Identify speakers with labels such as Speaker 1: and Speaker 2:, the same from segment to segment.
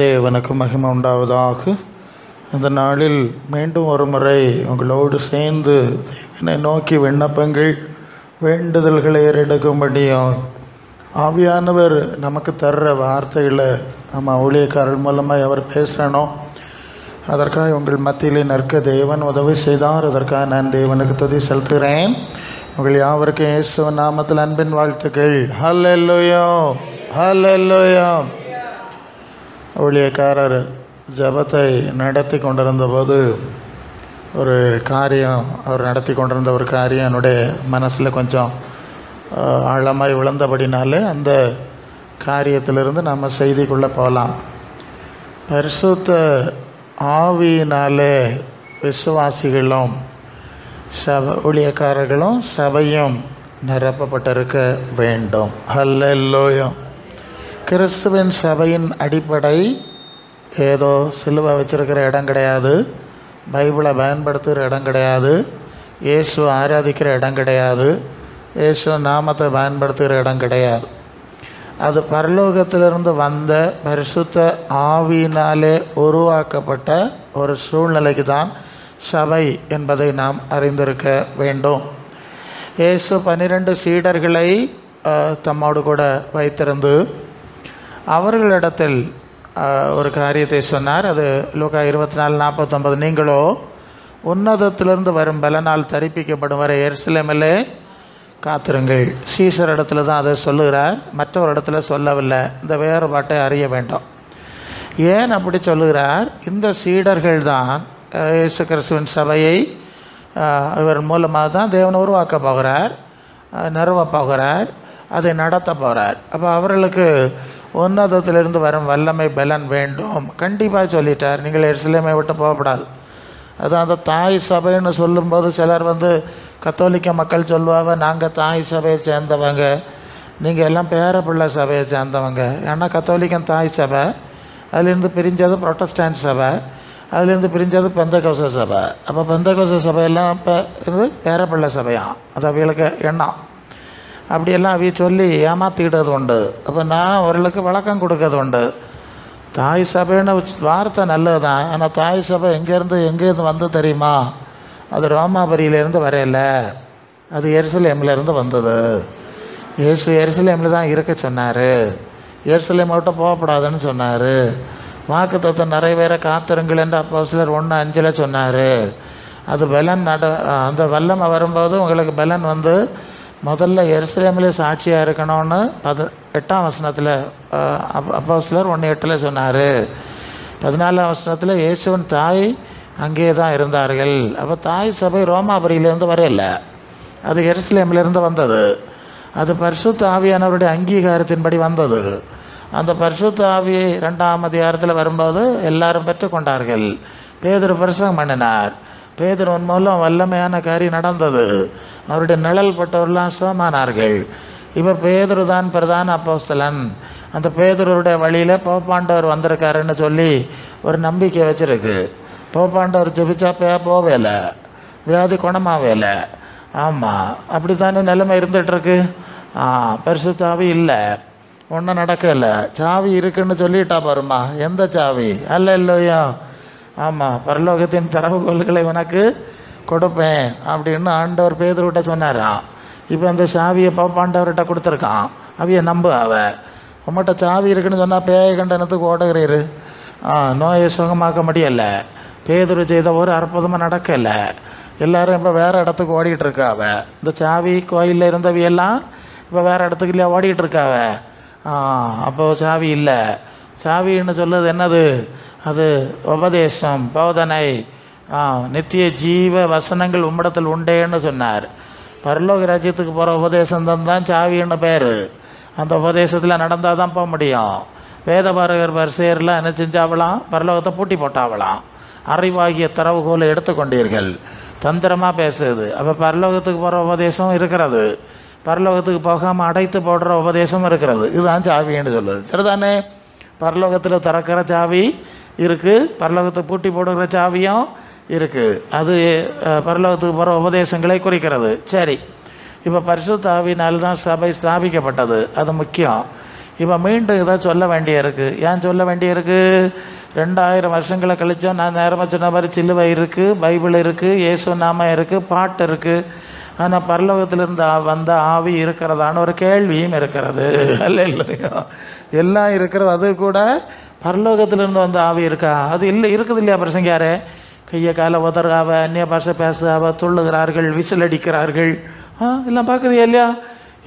Speaker 1: தேவனுக்கு மகிமை உண்டாவதாக. இந்த நாளில் மீண்டும் ஒரு முறை உங்களோடு சேர்ந்து தேவனை நோக்கி விண்ணப்பங்கள் வேண்டுதல்களை ஏறெடுக்கும்படியும் ஆவியானவர் நமக்கு தர்ற வார்த்தைகளை நம்ம ஊழியக்காரர் மூலமாக அவர் பேசணும். அதற்காக உங்கள் மத்தியிலே நிற்க தேவன் உதவி செய்தார். அதற்காக நான் தேவனுக்கு துதி செலுத்துகிறேன். உங்கள் யாவருக்கும் இயேசுவின் நாமத்தில் அன்பின் வாழ்த்துக்கள். ஹல்லேலூயா, ஹல்லேலூயா. ஊழியக்காரர் ஜபத்தை நடத்தி கொண்டிருந்த போது அவர் நடத்தி கொண்டிருந்த ஒரு காரியம் என்னுடைய மனசில் கொஞ்சம் ஆழமாய் விழுந்தபடினாலே அந்த காரியத்திலிருந்து நம்ம செய்திக்குள்ளே போகலாம். பரிசுத்த ஆவியினாலே விசுவாசிகளும் ஊழியக்காரர்களும் சபையும் நிரப்பப்பட்டிருக்க வேண்டும். ஹல்லேலூயா. கிறிஸ்துவின் சபையின் அடிப்படை ஏதோ சிலுவை வச்சிருக்கிற இடம் கிடையாது, பைபிளை பயன்படுத்துகிற இடம் கிடையாது, இயேசு ஆராதிக்கிற இடம் கிடையாது, இயேசு நாமத்தை பயன்படுத்துகிற இடம் கிடையாது. அது பரலோகத்திலிருந்து வந்த பரிசுத்த ஆவியினாலே உருவாக்கப்பட்ட ஒரு சூழ்நிலைக்கு தான் சபை என்பதை நாம் அறிந்திருக்க வேண்டும். இயேசு 12 சீடர்களை தம்மோடு கூட வைத்திருந்து அவர்களிடத்தில் ஒரு காரியத்தை சொன்னார். அது லூக்கா 24:49. நீங்களோ உன்னதத்திலிருந்து வரும் பலனால் தரிப்பிக்கப்படும் வரை எருசலேமிலே காத்திருங்கள். சீசர் இடத்துல தான் அதை சொல்லுகிறார், மற்றொரு இடத்துல சொல்லவில்லை. இந்த வேறுபாட்டை அறிய வேண்டும். ஏன் அப்படி சொல்லுகிறார்? இந்த சீடர்கள் தான் இயேசு கிறிஸ்துவின் சபையை இவர் மூலமாக தான் தேவன் உருவாக்க போகிறார், நிறுவ போகிறார், அதை நடத்த போகிறார். அப்போ அவர்களுக்கு உன்னதத்திலிருந்து வரும் வல்லமை பலன் வேண்டும். கண்டிப்பாக சொல்லிட்டார், நீங்கள் எருசலேமை விட்டு போகக்கூடாது. அதுதான் அந்த தாய் சபைன்னு சொல்லும்போது சிலர் கத்தோலிக்க மக்கள் சொல்லுவாங்க, நாங்கள் தாய் சபையை சேர்ந்தவங்க, நீங்கள் எல்லாம் பேரப்பிள்ளை சபையை சேர்ந்தவங்க. ஏன்னா கத்தோலிக்கன் தாய் சபை, அதுலேருந்து பிரிஞ்சது புரொட்டஸ்டாண்ட் சபை, அதுலேருந்து பிரிஞ்சது பெந்தகோஸ்த சபை. அப்போ பெந்தகோஸ்த சபையெல்லாம் இப்போ இது பேரப்பிள்ளை சபையாம். அது அவங்களுக்கு எண்ணம். அப்படியெல்லாம் அவைய சொல்லி ஏமாற்றிக்கிட்டது உண்டு. அப்போ நான் அவர்களுக்கு விளக்கம் கொடுக்கறது உண்டு. தாய் சபைன்னு வார்த்தை நல்லது தான், ஆனால் தாய் சபை எங்கேருந்து வந்து தெரியுமா? அது ரோமாபுரியிலேருந்து வரையில, அது எருசலேமிலேருந்து வந்தது. இயேசு எருசலேமில் தான் இருக்க சொன்னார், எருசலேமை விட்டு போகக்கூடாதுன்னு சொன்னார். வாக்குத்தத்தம் நிறைவேற காத்திருங்கள் என்று அப்போஸ்தலர் 1:5 சொன்னார். அது பலன் அந்த வல்லமை வரும்போது உங்களுக்கு பலன் முதல்ல எருசலேமிலே சாட்சியாக இருக்கணும்னு 8ஆம் வசனத்தில் அப்போஸ்தலர் 1:8 சொன்னார். 14ஆம் வசனத்தில் இயேசுவின் தாய் அங்கே தான் இருந்தார்கள். அப்போ தாய் சபை ரோமாபுரியிலேருந்து வரையில, அது எருசலேமிலேருந்து வந்தது. அது பரிசுத்த ஆவியானவருடைய அங்கீகாரத்தின்படி வந்தது. அந்த பரிசுத்த ஆவியை 2ஆம் அதிகாரத்தில் வரும்போது எல்லாரும் பெற்றுக்கொண்டார்கள். பேதுரு பிரசங்கம் பண்ணினார். பேதுருவின் மூலம் வல்லமையான காரியம் நடந்தது. அவருடைய நிழல் பட்டவர்களாம் சுகமானார்கள். இப்போ பேதுரு தான் பிரதான அப்போஸ்தலன். அந்த பேதுருடைய வழியில் போப்பாண்டவர் வந்திருக்காருன்னு சொல்லி ஒரு நம்பிக்கை வச்சுருக்கு. போப்பாண்டவர் ஜெபிச்சா போவே இல்லை, வியாதி குணமாகவே இல்லை. ஆமாம், அப்படி தானே நிலைமை இருந்துகிட்ருக்கு. பரிசுத்தாவி இல்லை, ஒன்றும் நடக்கலை. சாவி இருக்குன்னு சொல்லிட்டா பாருமா, எந்த சாவி? அல்லேலூயா. ஆமாம், பரலோகத்தின் திறவுகோல்களை உனக்கு கொடுப்பேன் அப்படின்னு ஆண்டவர் பேதுருவிட்ட சொன்னாராம். இப்போ அந்த சாவியை பாண்டவர்கிட்ட கொடுத்துருக்கான். அவைய நம்பு, உங்கள்கிட்ட சாவி இருக்குன்னு சொன்னால் பேய கண்டனத்துக்கு ஓடுகிறீரு. நோயை சுகமாக்க முடியலை. பேதுரு செய்த ஒரு அற்புதமாக நடக்கலை. எல்லோரும் இப்போ வேறு இடத்துக்கு ஓடிக்கிட்டு இருக்காவ. இந்த சாவி கோயிலில் இருந்தவையெல்லாம் இப்போ வேறு இடத்துக்கு இல்லையா ஓடிக்கிட்டு இருக்காவ. அப்போது சாவி இல்லை. சாவின்னு சொல்லுது என்னது? அது உபதேசம், போதனை, நித்திய ஜீவ வசனங்கள் உம்மிடத்தில் உண்டேன்னு சொன்னார். பரலோக ராஜ்யத்துக்கு போகிற உபதேசம் தான் சாவின்னு பேர். அந்த உபதேசத்தில் நடந்தால் தான் போக முடியும். வேதபாரகர் பரிசேயர்லாம் என்ன செஞ்சாவலாம்? பரலோகத்தை பூட்டி போட்டாவலாம். அறிவாகிய திறவுகோலை எடுத்துக்கொண்டீர்கள். தந்திரமாக பேசுது. அப்போ பரலோகத்துக்கு போகிற உபதேசம் இருக்கிறது, பரலோகத்துக்கு போகாமல் அடைத்து போடுற உபதேசம் இருக்கிறது. இதுதான் சாவின்னு சொல்லுது. சரிதானே? பரலோகத்தில் திறக்கிற சாவி இருக்குது, பரலோகத்தை பூட்டி போடுகிற சாவியும் இருக்குது. அது பரலோகத்துக்கு போகிற உபதேசங்களை குறிக்கிறது. சரி, இப்போ பரிசுத்த ஆவியினால் தான் சபை ஸ்தாபிக்கப்பட்டது. அது முக்கியம். இப்போ மீண்டும் இதை சொல்ல வேண்டியிருக்கு. ஏன் சொல்ல வேண்டியிருக்கு? 2000 வருஷங்களை கழிச்சோம். நான் நேரமாக சொன்ன மாதிரி சிலுவை இருக்குது, பைபிள் இருக்குது, இயேசு நாமம் இருக்குது, பாட்டு இருக்குது. ஆனால் பரலோகத்திலிருந்து வந்த ஆவி இருக்கிறதான ஒரு கேள்வியும் இருக்கிறது. அல்லேலூயா. எல்லாம் இருக்கிறது. அது கூட பரலோகத்திலிருந்து வந்த ஆவி இருக்கா? அது இல்லை, இருக்குது இல்லையா? பிரசங்கியாரே கையை காலை உதறாவ, அந்நிய பாஷை பேசுவாவ, துள்ளுகிறார்கள், விசில் அடிக்கிறார்கள், எல்லாம் பார்க்குது இல்லையா?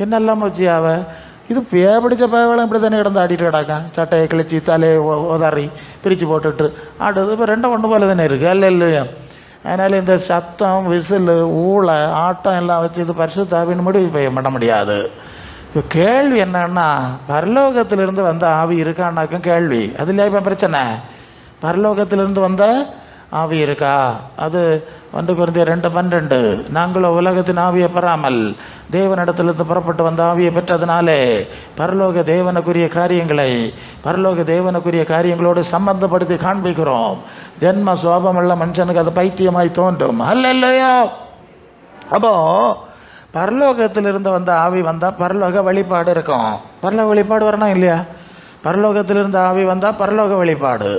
Speaker 1: என்னெல்லாம் வச்சியாவ? இது பிடிச்ச பயவளம் இப்படி தானே கிடந்து ஆடிட்டு கிடக்கான். சட்டையை கிழிச்சி தலையை உதறி பிரித்து போட்டுட்டு ஆடுறது. இப்போ 2 ஒன்று போல தானே இருக்குது. அல்ல இல்லையா? அதனால் இந்த சத்தம், விசில், ஊளை, ஆட்டம் எல்லாம் வச்சு இது பரிசுத்த ஆவின்னு முடிவு பண்ண முடியாது. இப்போ கேள்வி என்னன்னா, பரலோகத்திலிருந்து வந்த ஆவி இருக்கான்னாக்கும் கேள்வி. அது இல்லையா இப்போ பிரச்சனை? பரலோகத்திலிருந்து வந்த ஆவி இருக்கா? அது 1 கொரிந்தியர் 2:12, நாங்களும் உலகத்தின் ஆவியை பெறாமல் தேவனிடத்திலிருந்து புறப்பட்டு வந்த ஆவியை பெற்றதுனாலே பரலோக தேவனுக்குரிய காரியங்களோடு சம்பந்தப்படுத்தி காண்பிக்கிறோம். ஜென்ம சோபமுள்ள மனுஷனுக்கு அது பைத்தியமாய் தோன்றும். அல்லேலூயா. அப்போ பரலோகத்திலிருந்து வந்த ஆவி வந்தால் பரலோக வழிபாடு இருக்கும். பரலோக வழிபாடு வரணும் இல்லையா? பரலோகத்திலிருந்து ஆவி வந்தால் பரலோக வழிபாடு,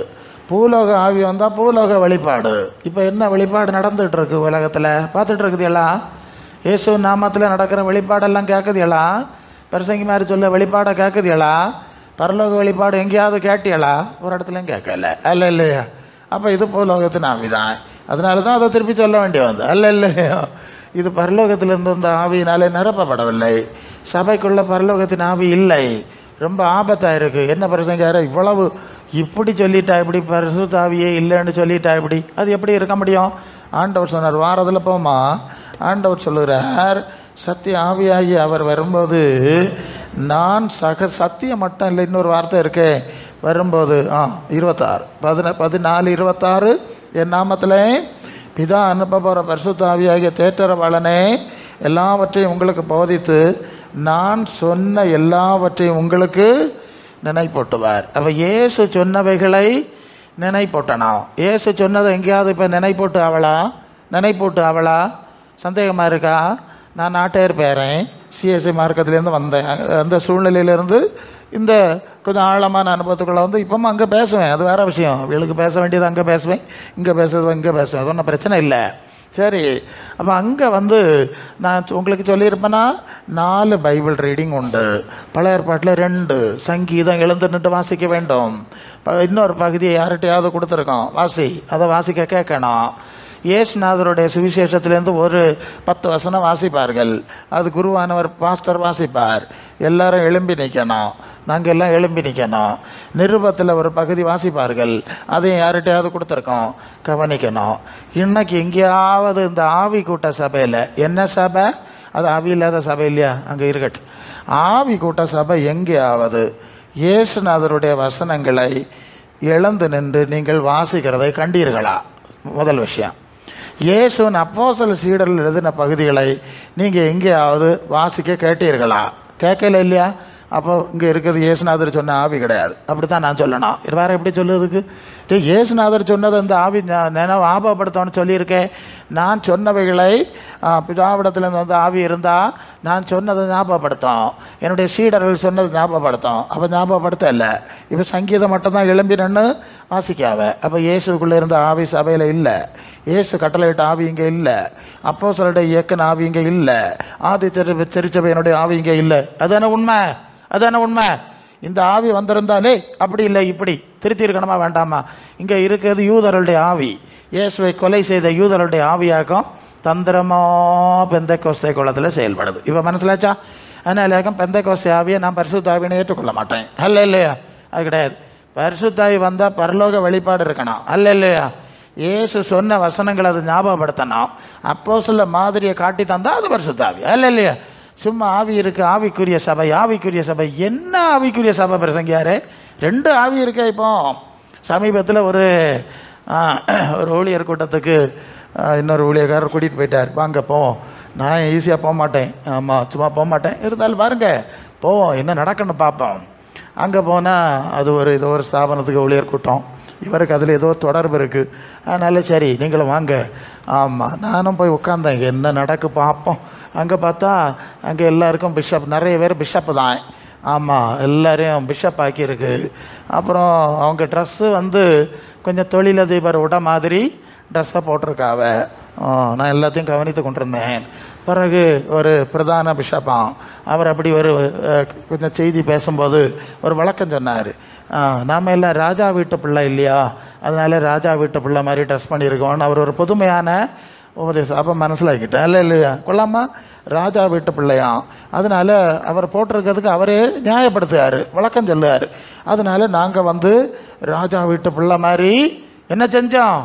Speaker 1: பூலோக ஆவி வந்தால் பூலோக வழிபாடு. இப்போ என்ன வழிபாடு நடந்துகிட்டு இருக்கு உலகத்தில்? பார்த்துட்டு இருக்குதுங்களா? இயேசு நாமத்தில் நடக்கிற வழிபாடெல்லாம் கேட்குதுங்களா? பிரசங்கி மாதிரி சொல்ல வழிபாடை கேட்குதுங்களா? பரலோக வழிபாடு எங்கேயாவது கேட்டியலா? ஒரு இடத்துலையும் கேட்கல. அல்ல இல்லையா? அப்போ இது பூலோகத்தின் ஆவி தான். அதனால தான் அதை திருப்பி சொல்ல வேண்டிய வந்து. அல்ல இல்லையா? இது பரலோகத்திலிருந்து வந்த ஆவியினாலே நிரப்பப்படவில்லை. சபைக்குள்ள பரலோகத்தின் ஆவி இல்லை. ரொம்ப ஆபத்தாக இருக்குது. என்ன பிரசங்கார இவ்வளவு இப்படி சொல்லிட்டா இப்படி பரிசுத்த ஆவியே இல்லைன்னு சொல்லிட்டா இப்படி? அது எப்படி இருக்க முடியும்? ஆண்டவர் சொன்னார், வாரத்தில் போமா ஆண்டவர் சொல்லுகிறார், சத்திய ஆவியாகி அவர் வரும்போது நான் சத்தியம் மட்டும் இல்லை, இன்னொரு வார்த்தை இருக்கே வரும்போது 14:26 என் நாமத்தில் பிதா அனுப்ப போகிற பரிசுத்த ஆவியாகிய தேற்றரவாளனே எல்லாவற்றையும் உங்களுக்கு போதித்து நான் சொன்ன எல்லாவற்றையும் உங்களுக்கு நினைப்பூட்டுவார். அப்போ இயேசு சொன்னவைகளை நினைப்பூட்டணும். இயேசு சொன்னதை எங்கேயாவது இப்போ நினைப்பூட்டு அவளா சந்தேகமாக இருக்கா? நான் நாட்டையர் பேரன், சிஎஸ்சி மார்க்கத்துலேருந்து வந்தேன். அந்த சூழ்நிலையிலேருந்து இந்த கொஞ்சம் ஆழமான அனுபவத்துக்குள்ளே வந்து இப்போவும் அங்கே பேசுவேன். அது வேறு விஷயம். இவளுக்கு பேச வேண்டியது அங்கே பேசுவேன், இங்கே பேசுறது இங்கே பேசுவேன். அது ஒன்றும் பிரச்சனை இல்லை. சரி, அப்போ அங்கே வந்து நான் உங்களுக்கு சொல்லியிருப்பேன்னா 4 பைபிள் ரீடிங் உண்டு. பழைய ஏற்பாட்டில் 2 சங்கீதம் எழுந்துன்னுட்டு வாசிக்க வேண்டும். இன்னொரு பகுதியை யார்கிட்டையாவது கொடுத்துருக்கோம், அதை வாசிக்க கேட்கணும். இயேசுநாதருடைய சுவிசேஷத்திலேருந்து ஒரு 10 வசனம் வாசிப்பார்கள். அது குருவானவர் பாஸ்டர் வாசிப்பார். எல்லாரும் எழும்பி நிற்கணும். நாங்கள் எல்லாம் எழும்பி நிற்கணும். நிருபத்தில் ஒரு பகுதி வாசிப்பார்கள். அதையும் யார்கிட்டையாவது கொடுத்துருக்கோம், கவனிக்கணும். இன்னைக்கு எங்கேயாவது இந்த ஆவி கூட்ட சபையில், என்ன சபை அது? ஆவி இல்லாத சபை இல்லையா? அங்கே இருக்கட்டும். ஆவி கூட்ட சபை எங்கேயாவது இயேசுநாதருடைய வசனங்களை இழந்து நின்று நீங்கள் வாசிக்கிறதை கண்டீர்களா? முதல் விஷயம். இயேசுவின் அப்போஸ்தல சீடர்கள் எழுதின பகுதிகளை நீங்கள் எங்கேயாவது வாசிக்க கேட்டீர்களா? கேட்கல இல்லையா? அப்போ இங்கே இருக்கிறது இயேசுநாதர் சொன்ன ஆவி கிடையாது. அப்படி தான் நான் சொல்லணும். வேறு எப்படி சொல்லுறதுக்கு? இயேசுநாதர் சொன்னதை இந்த ஆவி ஞாபகப்படுத்தணும்னு சொல்லியிருக்கேன். நான் சொன்னவைகளை பிதாவிடத்துலேருந்து வந்து ஆவி இருந்தால் நான் சொன்னதை ஞாபகப்படுத்தும், என்னுடைய சீடர்கள் சொன்னதை ஞாபகப்படுத்தும். அப்போ ஞாபகப்படுத்த இல்லை. இப்போ சங்கீதம் மட்டும்தான் எழும்பினு வாசிக்காவ. அப்போ இயேசுக்குள்ளே இருந்த ஆவி சபையில் இல்லை. இயேசு கட்டளையிட்ட ஆவி இங்கே இல்லை. அப்போஸ்தலருடைய இயக்குன ஆவி இங்கே இல்லை. ஆதி திருச்சபையினுடைய ஆவி இங்கே இல்லை. அதான உண்மை. இந்த ஆவி வந்திருந்தாலே அப்படி இல்லை இப்படி திருத்தி இருக்கணுமா வேண்டாமா? இங்கே இருக்கிறது யூதருடைய ஆவி. இயேசுவை கொலை செய்த யூதருடைய ஆவியாக்கம் தந்திரமோ பெந்தைக்கோஸ்தை குளத்தில் செயல்படுது. இப்போ மனசிலாச்சா? அதனால பெந்தைக்கோஸ்தை ஆவியை நான் பரிசுத்த ஆவியை ஏற்றுக்கொள்ள மாட்டேன். அல்ல இல்லையா? அது கிடையாது. பரிசுத்தாவி வந்தால் பரலோக வெளிப்பாடு இருக்கணும். அல்ல இல்லையா? இயேசு சொன்ன வசனங்களை அது ஞாபகப்படுத்தணும். அப்போஸ்தல மாதிரியை காட்டி தந்தால் அது பரிசுத்தாவி. அல்ல இல்லையா? சும்மா ஆவி இருக்குது, ஆவிக்குரிய சபை. என்ன ஆவிக்குரிய சபை பிரசங்கியாரு? 2 ஆவி இருக்கே. இப்போ சமீபத்தில் ஒரு ஊழியர் கூட்டத்துக்கு இன்னொரு ஊழியக்காரர் கூட்டிகிட்டு போயிட்டார். வாங்க போவோம். நான் ஈஸியாக போக மாட்டேன். ஆமாம், சும்மா போக மாட்டேன். இருந்தாலும் பாருங்க போவோம், என்ன நடக்கணும் பார்ப்போம். அங்கே போனால் அது ஏதோ ஒரு ஸ்தாபனத்துக்கு ஊழியர் கூட்டம். இவருக்கு அதில் ஏதோ தொடர்பு இருக்குது. அதனால சரி நீங்களும் வாங்க. ஆமாம், நானும் போய் உட்காந்தேன், என்ன நடக்கு பார்ப்போம். அங்கே பார்த்தா அங்கே எல்லாருக்கும் நிறைய பேர் பிஷப்பு தான். ஆமாம், எல்லாரையும் பிஷப் ஆக்கியிருக்கு. அப்புறம் அவங்க ட்ரெஸ்ஸு வந்து கொஞ்சம் தொழிலதிபர் உட மாதிரி ட்ரெஸ்ஸை போட்டிருக்காவ. நான் எல்லாத்தையும் கவனித்து கொண்டிருந்தேன். பிறகு ஒரு பிரதான பிஷப்பாம் அவர் அப்படி ஒரு கொஞ்சம் செய்தி பேசும்போது ஒரு வழக்கம் சொன்னார். நாம் எல்லாம் ராஜா வீட்டு பிள்ளை இல்லையா, அதனால ராஜா வீட்டு பிள்ளை மாதிரி ட்ரெஸ் பண்ணியிருக்கோன்னு அவர் ஒரு புதுமையான உபதேசம். அப்போ மனசிலாக்கிட்டேன். இல்லையா, கொள்ளாமா ராஜா வீட்டு பிள்ளையாம், அதனால் அவர் போட்டிருக்கிறதுக்கு அவரே நியாயப்படுத்துவார், வழக்கம் சொல்லுவார். அதனால நாங்கள் வந்து ராஜா வீட்டு பிள்ளை மாதிரி என்ன செஞ்சோம்,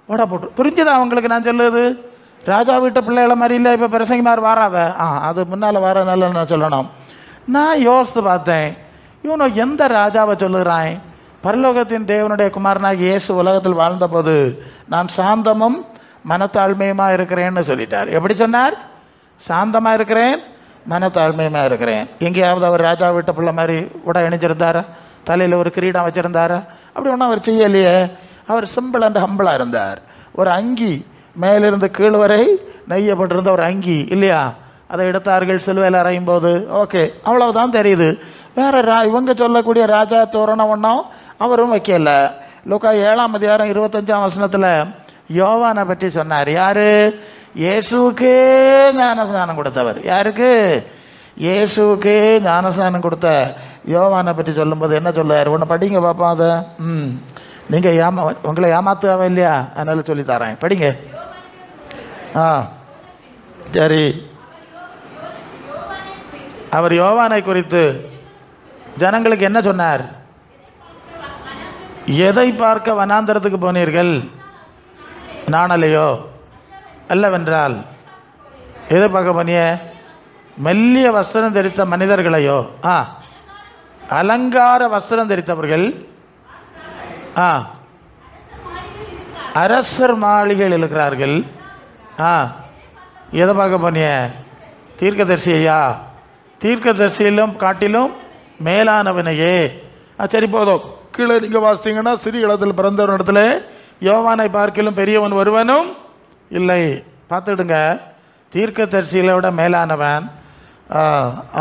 Speaker 1: ஓட போட்டு. புரிஞ்சுதா அவங்களுக்கு நான் சொல்லுது? ராஜா வீட்டு பிள்ளைகளை மாதிரி இல்லை இப்போ பிரசங்கிமார் வாராவ. அது முன்னால் வரனால நான் சொல்லணும். நான் யோசித்து பார்த்தேன், இவனோ எந்த ராஜாவை சொல்லுகிறான்? பரலோகத்தின் தேவனுடைய குமாரனாகி இயேசு உலகத்தில் வாழ்ந்தபோது நான் சாந்தமும் மனத்தாழ்மையுமாக இருக்கிறேன்னு சொல்லிட்டார். எப்படி சொன்னார்? சாந்தமாக இருக்கிறேன், மனத்தாழ்மையுமாக இருக்கிறேன். எங்கேயாவது அவர் ராஜா வீட்டு பிள்ளை மாதிரி உடை அணிஞ்சிருந்தாரா? தலையில் ஒரு கிரீடம் வச்சுருந்தாரா? அப்படி ஒன்றும் அவர் செய்யலையே. அவர் சிம்பிள் அண்ட் ஹம்பிளாக இருந்தார். ஒரு அங்கி மேலிருந்து கீழ் வரை நெய்யப்பட்டிருந்த ஒரு அங்கி இல்லையா, அதை எடுத்தார்கள் சிலுவையில் அறையும் போது. ஓகே, அவ்வளவுதான் தெரியுது. வேற இவங்க சொல்லக்கூடிய ராஜா தோரணம் ஒன்றும் அவரும் வைக்கல. லூக்கா 7ஆம் அதிகாரம் 25ஆம் வசனத்தில் யோவானை பற்றி சொன்னார். யாரு? இயேசுக்கே ஞானஸ்நானம் கொடுத்தவர். யாருக்கு? இயேசுக்கே ஞானஸ்நானம் கொடுத்த யோவானை பற்றி சொல்லும்போது என்ன சொல்லுவார்? ஒன்று படிங்க பார்ப்போம். அதை நீங்கள் உங்களை ஏமாத்துவா இல்லையா, அதனால சொல்லித்தரேன், படிங்க. சரி. அவர் யோவானை குறித்து ஜனங்களுக்கு என்ன சொன்னார்? எதை பார்க்க வனாந்தரத்துக்கு போனீர்கள்? நாணலையோ? அல்லவென்றால் எதை பார்க்க போனிய? மெல்லிய வஸ்திரம் தரித்த மனிதர்களையோ? அலங்கார வஸ்திரம் தரித்தவர்கள் அரசர் மாளிகையில் இருக்கிறார்கள். எதை பார்க்க போனிய? தீர்க்கதரிசியா? தீர்க்கதரிசியிலும் காட்டிலும் மேலானவனையே. சரி, போதும். கீழே நீங்கள் வாசித்தீங்கன்னா, சிறிய இடத்தில் பிறந்தவன் இடத்துல யோவானை பார்க்கிலும் பெரியவன் ஒருவனும் இல்லை. பார்த்துடுங்க, தீர்க்கதரிசிகளை விட மேலானவன்.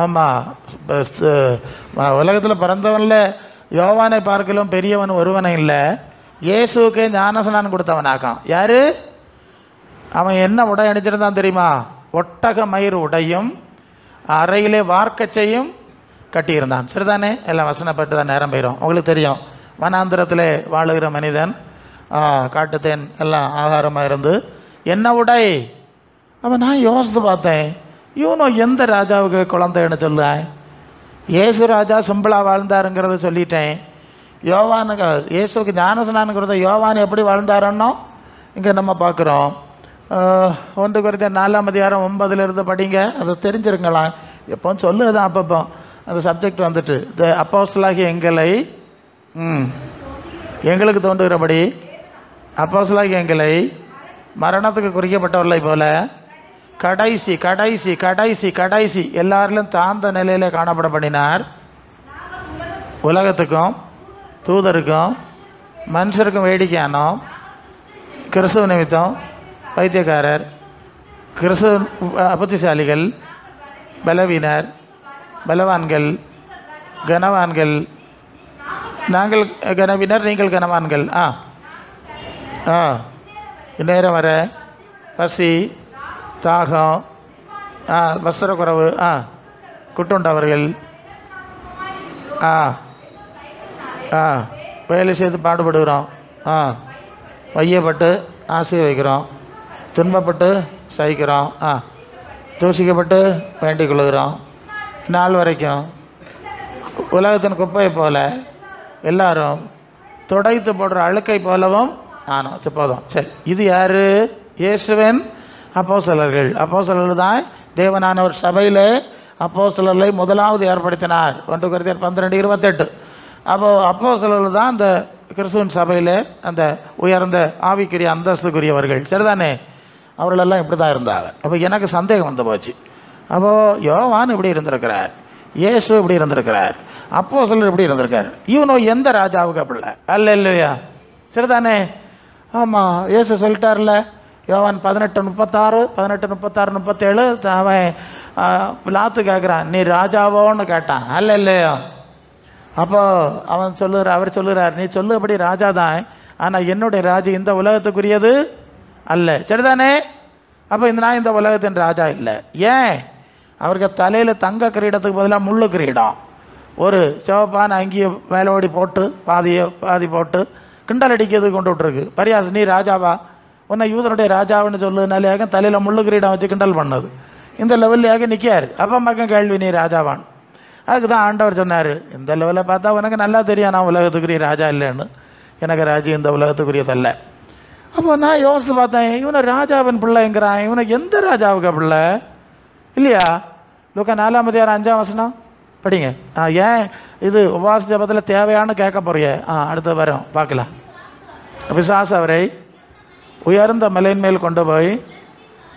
Speaker 1: ஆமாம், உலகத்தில் பிறந்தவன்ல யோவானை பார்க்கிலும் பெரியவன் ஒருவனை இல்லை. இயேசுக்கே ஞானஸ்நானம் கொடுத்தவனாக்கான். யாரு அவன்? என்ன உடை அணிஞ்சிருந்தான் தெரியுமா? ஒட்டக மயிர் உடையும் அறையிலே வார்க்கச்சையும் கட்டியிருந்தான். சரிதானே? எல்லாம் வசனப்பட்டு தான் நேரம் போயிடும். உங்களுக்கு தெரியும், வனாந்திரத்தில் வாழுகிற மனிதன், காட்டுத்தேன் எல்லாம் ஆகாரமாக இருந்து என்ன உடை அவன்? நான் யோசித்து பார்த்தேன், இவனும் எந்த ராஜாவுக்கு குழந்தைன்னு சொல்லுவேன்? இயேசு ராஜா சிம்பிளாக வாழ்ந்தாருங்கிறத சொல்லிட்டேன். யோவானுக்கு இயேசுக்கு ஞானஸ்நானம் கொடுத்த யோவான் எப்படி வாழ்ந்தாருன்னோ இங்கே நம்ம பார்க்குறோம். 1 கொரிந்தியர் 4ஆம் அதிகாரம் 9 படிங்க, அதை தெரிஞ்சிருங்களா. எப்போ சொல்லுதான் அப்பப்போ அந்த சப்ஜெக்ட் வந்துட்டு. அப்போஸ்தலராகிய எங்களை எங்களுக்கு தோன்றுகிறபடி அப்போஸ்தலராகிய எங்களை மரணத்துக்கு குறிக்கப்பட்டவர்களை போல கடைசி கடைசி கடைசி கடைசி எல்லாரிலும் தாழ்ந்த நிலையிலே காணப்பட பண்ணினார். உலகத்துக்கும் தூதருக்கும் மனுஷருக்கும் வேடிக்கையானோம், கிறிஸ்துவ நிமித்தம் பைத்தியக்காரர், கிறிஸ்துவ புத்திசாலிகள், பலவீனர், பலவான்கள், கனவான்கள், நாங்கள் கனவினர், நீங்கள் கனவான்கள். நேரம் வர பசி, தாகம், வஸ்திரக்குறைவு, குட்டுண்டவர்கள், வேலை செய்து பாடுபடுகிறோம், வையப்பட்டு ஆசை வைக்கிறோம், துன்பப்பட்டு சகிக்கிறோம், தூசிக்கப்பட்டு வேண்டிக் கொள்கிறோம். நாள் வரைக்கும் உலகத்தின் குப்பை போல எல்லாரும் துடைத்து போடுற அழுக்கை போலவும் நானும். போதும். சரி, இது யாரு? இயேசுவின் அப்போஸ்தலர்கள். அப்போஸ்தலர்கள் தான் தேவனான ஒரு சபையில் அப்போஸ்தலர்களை முதலாவது ஏற்படுத்தினார். 1 கொரிந்தியர் 12:28. அப்போஸ்தலர்கள் தான் அந்த கிறிஸ்துவின் சபையில் அந்த உயர்ந்த ஆவிக்குரிய அந்தஸ்துக்குரியவர்கள். சரிதானே? அவர்களெல்லாம் இப்படி தான் இருந்தாங்க. அப்போ எனக்கு சந்தேகம் வந்து போச்சு. அப்போது யோவான் இப்படி இருந்திருக்கிறார், இயேசு இப்படி இருந்திருக்கிறார், அப்போஸ்தலர் இப்படி இருந்திருக்கார். இவனும் எந்த ராஜாவுக்கு அப்படி இல்லை? அல்ல இல்லையா? சரிதானே? ஆமாம், இயேசு சொல்லிட்டார்ல, யோவான் 18:36, 37. அவன் லாத்து கேட்குறான், நீ ராஜாவோன்னு கேட்டான். அல்ல இல்லையோ? அப்போ அவர் சொல்லுகிறார், நீ சொல்லுபடி ராஜா தான், ஆனால் என்னுடைய ராஜ்யம் இந்த உலகத்துக்குரியது அல்ல. சரிதானே? அப்போ நான் இந்த உலகத்தின் ராஜா இல்லை. ஏன்? அவருக்கு தலையில் தங்க கிரீடத்துக்கு பதிலாக முள்ளு கிரீடம், ஒரு சிவப்பான அங்கேயே மேலோடி போட்டு பாதி போட்டு கிண்டல் அடிக்கிறதுக்கு கொண்டு விட்டுருக்கு. பரியாசம், நீ ராஜாவா, உன்னை யூதனுடைய ராஜாவுன்னு சொல்லுனாலேயாக தலையில் முள்ளு கிரீடம் வச்சு கிண்டல் பண்ணது. இந்த லெவல்லையாக நிற்காரு. அப்போ மக்கள் கேள்வி, நீ ராஜாவான். அதுக்கு தான் ஆண்டவர் சொன்னார், இந்த லெவலில் பார்த்தா உனக்கு நல்லா தெரியும் நான் உலகத்துக்குரிய ராஜா இல்லைன்னு. எனக்கு ராஜ்யம் இந்த உலகத்துக்குரியதல்ல. அப்போ நான் யோசித்து பார்த்தேன், இவனை ராஜாவின் பிள்ளைங்கிறான், இவனுக்கு எந்த ராஜாவுக்கு பிள்ளை இல்லையா? லூக்கா 4:5 படிங்க. ஏன் இது உபவாச ஜபத்தில் தேவையானு கேட்க போறிய? அடுத்து வரும் பார்க்கலாம். பிசாசு அவரை உயர்ந்த மலையின் மேல் கொண்டு போய்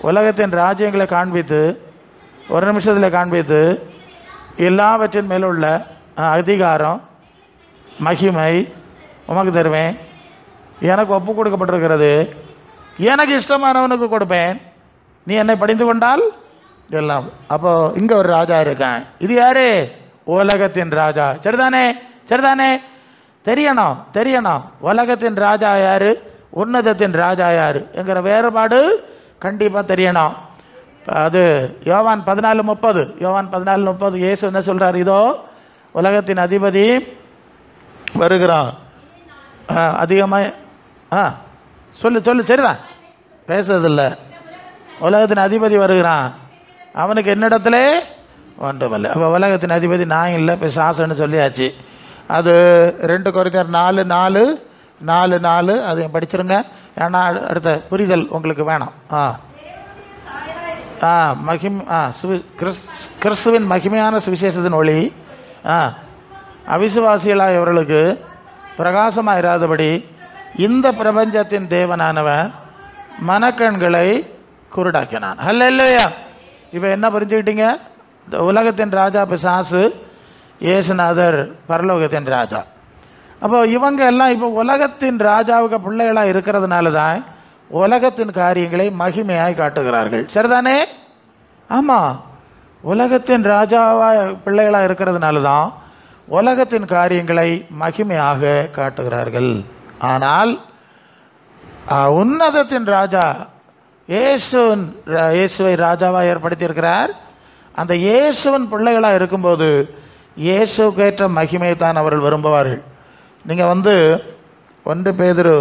Speaker 1: உலகத்தின் ராஜ்யங்களை காண்பித்து, ஒரு நிமிஷத்தில் காண்பித்து, எல்லாவற்றின் மேலும் உள்ள அதிகாரம் மகிமை உமக்கு தருவேன், எனக்கு ஒப்பு கொடுக்கப்பட்டிருக்கிறது, எனக்கு இஷ்டமானவனுக்கு கொடுப்பேன், நீ என்னை படிந்து கொண்டால் எல்லாம். அப்போ இங்கே ஒரு ராஜா இருக்கான். இது யாரு? உலகத்தின் ராஜா. சரிதானே? தெரியணும் உலகத்தின் ராஜா யாரு, உன்னதத்தின் ராஜா யாரு என்கிற வேறுபாடு கண்டிப்பாக தெரியணும். அது யோவான் 14:30 இயேசு என்ன சொல்றார்? இதோ உலகத்தின் அதிபதி வருகிறான். அதிகமாக சொல்லு சரிதான், பேசுறதில்ல. உலகத்தின் அதிபதி வருகிறான், அவனுக்கு என்னிடத்துல ஒன்றுமில்லை. அப்போ உலகத்தின் அதிபதி நான் இல்லை, பிசாசுன்னு சொல்லியாச்சு. அது 2 கொரிந்தியர் 4:4 அதையும் படிச்சிருங்க. ஏன்னா அடுத்த புரிதல் உங்களுக்கு வேணும். கிறிஸ்துவின் மகிமையான சுவிசேஷத்தின் ஒளி அவிசுவாசிகளாயவர்களுக்கு பிரகாசமாக இராதபடி இந்த பிரபஞ்சத்தின் தேவனானவன் மனக்கண்களை குருடாக்கினான். அல்லேலூயா. இப்போ என்ன புரிஞ்சுக்கிட்டீங்க? உலகத்தின் ராஜா பிசாசு, இயேசுநாதர் பரலோகத்தின் ராஜா. அப்போ இவங்க எல்லாம் இப்போ உலகத்தின் ராஜாவுக்கு பிள்ளைகளாக இருக்கிறதுனால தான் உலகத்தின் காரியங்களை மகிமையாய் காட்டுகிறார்கள். சரிதானே? ஆமாம், உலகத்தின் ராஜாவாக பிள்ளைகளாக இருக்கிறதுனால தான் உலகத்தின் காரியங்களை மகிமையாக காட்டுகிறார்கள். ஆனால் உன்னதத்தின் ராஜா இயேசுவை ராஜாவாக ஏற்படுத்தியிருக்கிறார். அந்த இயேசுவின் பிள்ளைகளாக இருக்கும்போது இயேசுக்கேற்ற மகிமையை தான் அவர்கள் விரும்புவார்கள். நீங்கள் 1 பேதுரு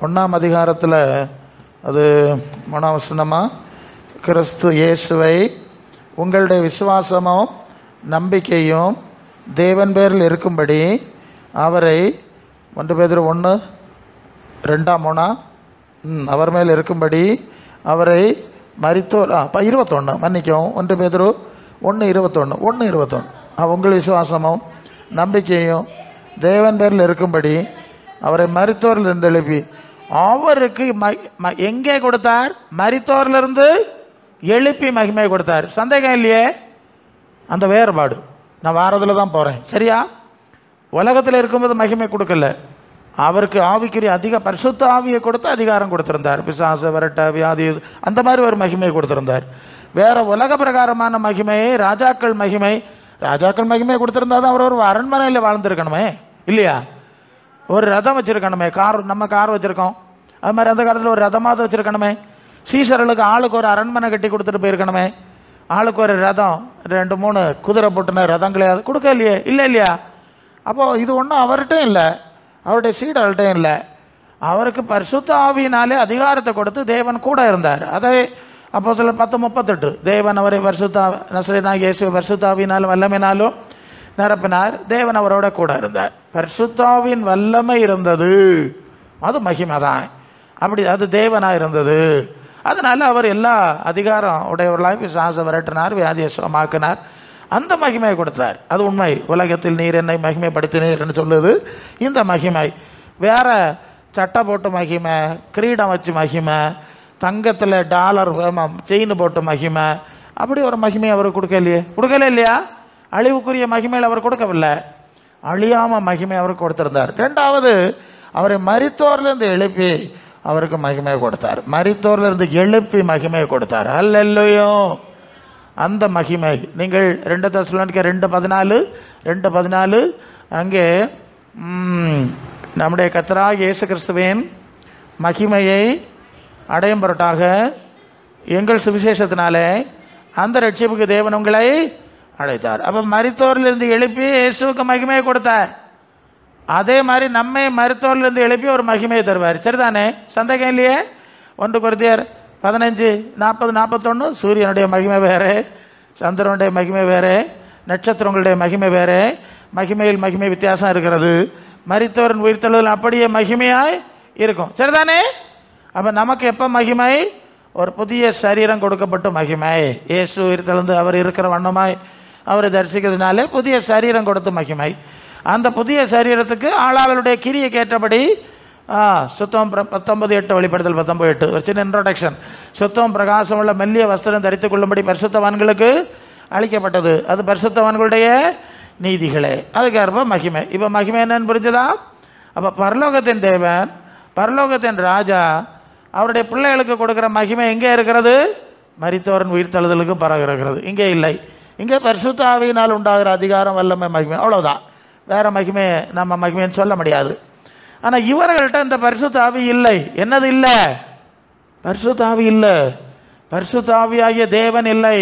Speaker 1: 1 அது 3 கிறிஸ்து இயேசுவை உங்களுடைய விசுவாசமும் நம்பிக்கையும் தேவன் பேரில் இருக்கும்படி அவரை 1 பேதுரு 1:2-3 அவர் மேல் இருக்கும்படி அவரை மரித்தோர் 21 மன்னிக்கவும் 1 பேதுரு 1:21 உங்கள் விசுவாசமும் நம்பிக்கையும் தேவன் பேரில் இருக்கும்படி அவரை மரித்தோரிலிருந்து எழுப்பி அவருக்கு எங்கே கொடுத்தார்? மரித்தோரிலிருந்து எழுப்பி மகிமை கொடுத்தார். சந்தேகம் இல்லையே? அந்த வேறுபாடு நான் வாரத்தில் தான் போகிறேன். சரியா? உலகத்தில் இருக்கும்போது மகிமை கொடுக்கல, அவருக்கு ஆவிக்குரிய அதிக பரிசுத்த ஆவியை கொடுத்து அதிகாரம் கொடுத்திருந்தார். பிசாசு விரட்ட வியாதி அந்த மாதிரி ஒரு மகிமையை கொடுத்திருந்தார். வேற உலக பிரகாரமான மகிமையை ராஜாக்கள் மகிமை கொடுத்திருந்தா தான் அவர் ஒரு அரண்மனையில் வாழ்ந்திருக்கணுமே இல்லையா? ஒரு ரதம் வச்சிருக்கணுமே. நம்ம கார் வச்சிருக்கோம், அது மாதிரி அந்த காலத்தில் ஒரு ரதமாவது வச்சிருக்கணுமே. சீசர்களுக்கு ஆளுக்கு ஒரு அரண்மனை கட்டி கொடுத்துட்டு போயிருக்கணுமே. ஆளுக்கு ஒரு ரதம், 2-3 குதிரை போட்டுன ரதங்களையாவது கொடுக்க இல்லையே? இல்லையா? அப்போ இது ஒன்றும் அவர்கிட்டையும் இல்லை, அவருடைய சீடர்கள்ட்டையும் இல்லை. அவருக்கு பரிசுத்த ஆவியினாலே அதிகாரத்தை கொடுத்து தேவன் கூட இருந்தார். அதை அப்போஸ்தலர் 10:38 தேவன் அவரை நசரேயனாகிய இயேசுவை பரிசுத்த ஆவியினாலும் வல்லமையினாலும் நிரப்பினார். தேவன் அவரோட கூட இருந்தார். பரிசுத்த ஆவியின் வல்லமை இருந்தது, அது மகிமை தான். அது தேவனாக இருந்தது. அதனால அவர் எல்லா அதிகாரம் உடையவர்களாக பிசாசை விரட்டினார், வியாதியை சுகமாக்கினார், அந்த மகிமையை கொடுத்தார். அது உண்மை. உலகத்தில் நீர் என்னை மகிமைப்படுத்தினீர்னு சொல்லுது இந்த மகிமை. வேற சட்டை போட்டு மகிமை, கிரீடம் வச்சு மகிமை, தங்கத்தில் டாலர் செயின் போட்டு மகிமை, அப்படி ஒரு மகிமை அவர் கொடுக்கல இல்லையா? அழிவுக்குரிய மகிமையில் அவர் கொடுக்கவில்லை, அழியாம மகிமை அவருக்கு கொடுத்திருந்தார். 2வது அவரை மரித்தோர்லேருந்து எழுப்பி அவருக்கு மகிமையை கொடுத்தார். மரித்தோர்லேருந்து எழுப்பி மகிமையை கொடுத்தார். அல்லேலூயா. அந்த மகிமை. நீங்கள் 2 தெசலோனிக்கேயர் 2:14 அங்கே நம்முடைய கர்த்தராகிய இயேசு கிறிஸ்துவின் மகிமையை அடையும் பொருட்டாக எங்கள் சுவிசேஷத்தினாலே அந்த ரட்சிப்புக்கு தேவன் உங்களை அழைத்தார். அப்போ மரித்தோரிலிருந்து எழுப்பி இயேசுவுக்கு மகிமையை கொடுத்தார். அதே மாதிரி நம்மை மருத்துவரிலிருந்து எழுப்பி ஒரு மகிமையை தருவார். சரிதானே? சந்தேகம் இல்லையே. 1 கொரிந்தியர் 15:40-41 சூரியனுடைய மகிமை வேறு, சந்திரனுடைய மகிமை வேறு, நட்சத்திரங்களுடைய மகிமை வேறு, மகிமையில் மகிமை வித்தியாசம் இருக்கிறது. மரித்தவரின் உயிர்த்தெழுதல் அப்படியே மகிமையாய் இருக்கும். சரிதானே? அப்போ நமக்கு எப்போ மகிமை? ஒரு புதிய சரீரம் கொடுக்கப்பட்ட மகிமை. இயேசு உயிர்த்தெழுந்து அவர் இருக்கிற வண்ணமாய் அவரை தரிசிக்கிறதுனாலே புதிய சரீரம் கொடுத்த மகிமை. அந்த புதிய சரீரத்துக்கு ஆளாளுடைய கிரியை கேட்டபடி சுத்தம் 19:8 வெளிப்படுத்தல் 19:8 ஒரு சின்ன இன்ட்ரோடக்ஷன். சுத்தம் பிரகாசம் உள்ள மெல்லிய வஸ்திரம் தரித்து கொள்ளும்படி பரிசுத்தவான்களுக்கு அளிக்கப்பட்டது. அது பரிசுத்தவான்களுடைய நீதிகளே. அதுக்கப்புறம் மகிமை. இப்போ மகிமை என்னன்னு புரிஞ்சுதா? அப்போ பரலோகத்தின் தேவன், பரலோகத்தின் ராஜா அவருடைய பிள்ளைகளுக்கு கொடுக்குற மகிமை எங்கே இருக்கிறது? மரித்தோரின் உயிர்த்தெழுதலுக்கு பரவுகிறது. இங்கே இல்லை. இங்கே பரிசுத்த ஆவியினால் உண்டாகிற அதிகாரம், வல்லமை, மகிமை, அவ்வளோதான். வேறு மகிமை நம்ம மகிமைன்னு சொல்ல முடியாது. ஆனால் இவர்கள்ட்ட இந்த பரிசுத்த ஆவி இல்லை. என்னது இல்லை? பரிசுத்த ஆவி இல்லை. பரிசுத்த ஆவியாகிய தேவன் இல்லை.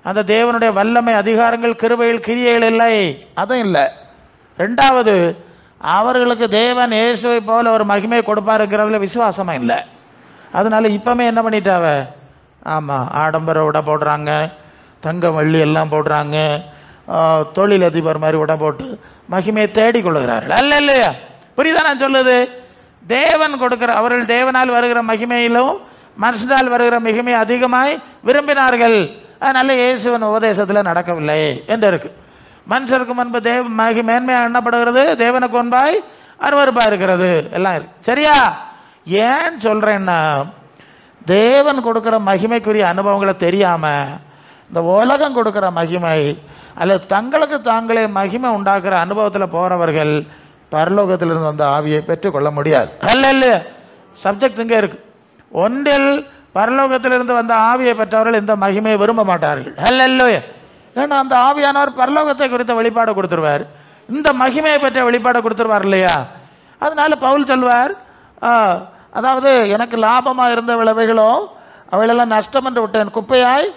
Speaker 1: அந்த தேவனுடைய வல்லமை, அதிகாரங்கள், கிருபைகள், கிரியைகள் இல்லை. அதுவும் இல்லை. ரெண்டாவது, அவர்களுக்கு தேவன் இயேசுவை போல ஒரு மகிமை கொடுப்பாருங்கிறதுல விசுவாசமாக இல்லை. அதனால இப்போமே என்ன பண்ணிட்டாவ? ஆமாம், ஆடம்பர உடை போடுறாங்க, தங்கம் வெள்ளி எல்லாம் போடுறாங்க, தொழிலதிபர் மாதிரி உடை போட்டு மகிமையை தேடி கொள்கிறார்கள். அல்ல இல்லையா? புரியுதா நான் சொல்லுது? தேவன் கொடுக்கிற, அவர்கள் தேவனால் வருகிற மகிமையிலும் மனுஷனால் வருகிற மகிமை அதிகமாய் விரும்பினார்கள். அதனால இயேசுவின் உபதேசத்தில் நடக்கவில்லை என்று இருக்கு. மனுஷருக்கு முன்பு மேன்மையாக எண்ணப்படுகிறது, தேவனுக்கு முன்பாய் அருவருப்பாக இருக்கிறது, எல்லாம் இருக்கு. சரியா? ஏன் சொல்றேன்னா, தேவன் கொடுக்கிற மகிமைக்குரிய அனுபவங்களை தெரியாம இந்த உலகம் கொடுக்கிற மகிமை அல்லது தங்களுக்கு தாங்களே மகிமை உண்டாக்குற அனுபவத்தில் போறவர்கள் பரலோகத்திலிருந்து வந்த ஆவியை பெற்றுக்கொள்ள முடியாது. அல்ல இல்லையா? சப்ஜெக்ட் இங்கே இருக்கு. ஒன்றில் பரலோகத்திலிருந்து வந்த ஆவியை பெற்றவர்கள் இந்த மகிமையை விரும்ப மாட்டார்கள். அல்ல இல்லையா? ஏன்னா அந்த ஆவியானவர் பரலோகத்தை குறித்த வெளிப்பாடு கொடுத்துருவார், இந்த மகிமையை பெற்ற வெளிப்பாடு கொடுத்துருவார் இல்லையா? அதனால பவுல் சொல்வார், அதாவது எனக்கு லாபமாக இருந்த விளைவைகளோ அவைகளெல்லாம் நஷ்டம் என்று விட்டேன், குப்பையாய்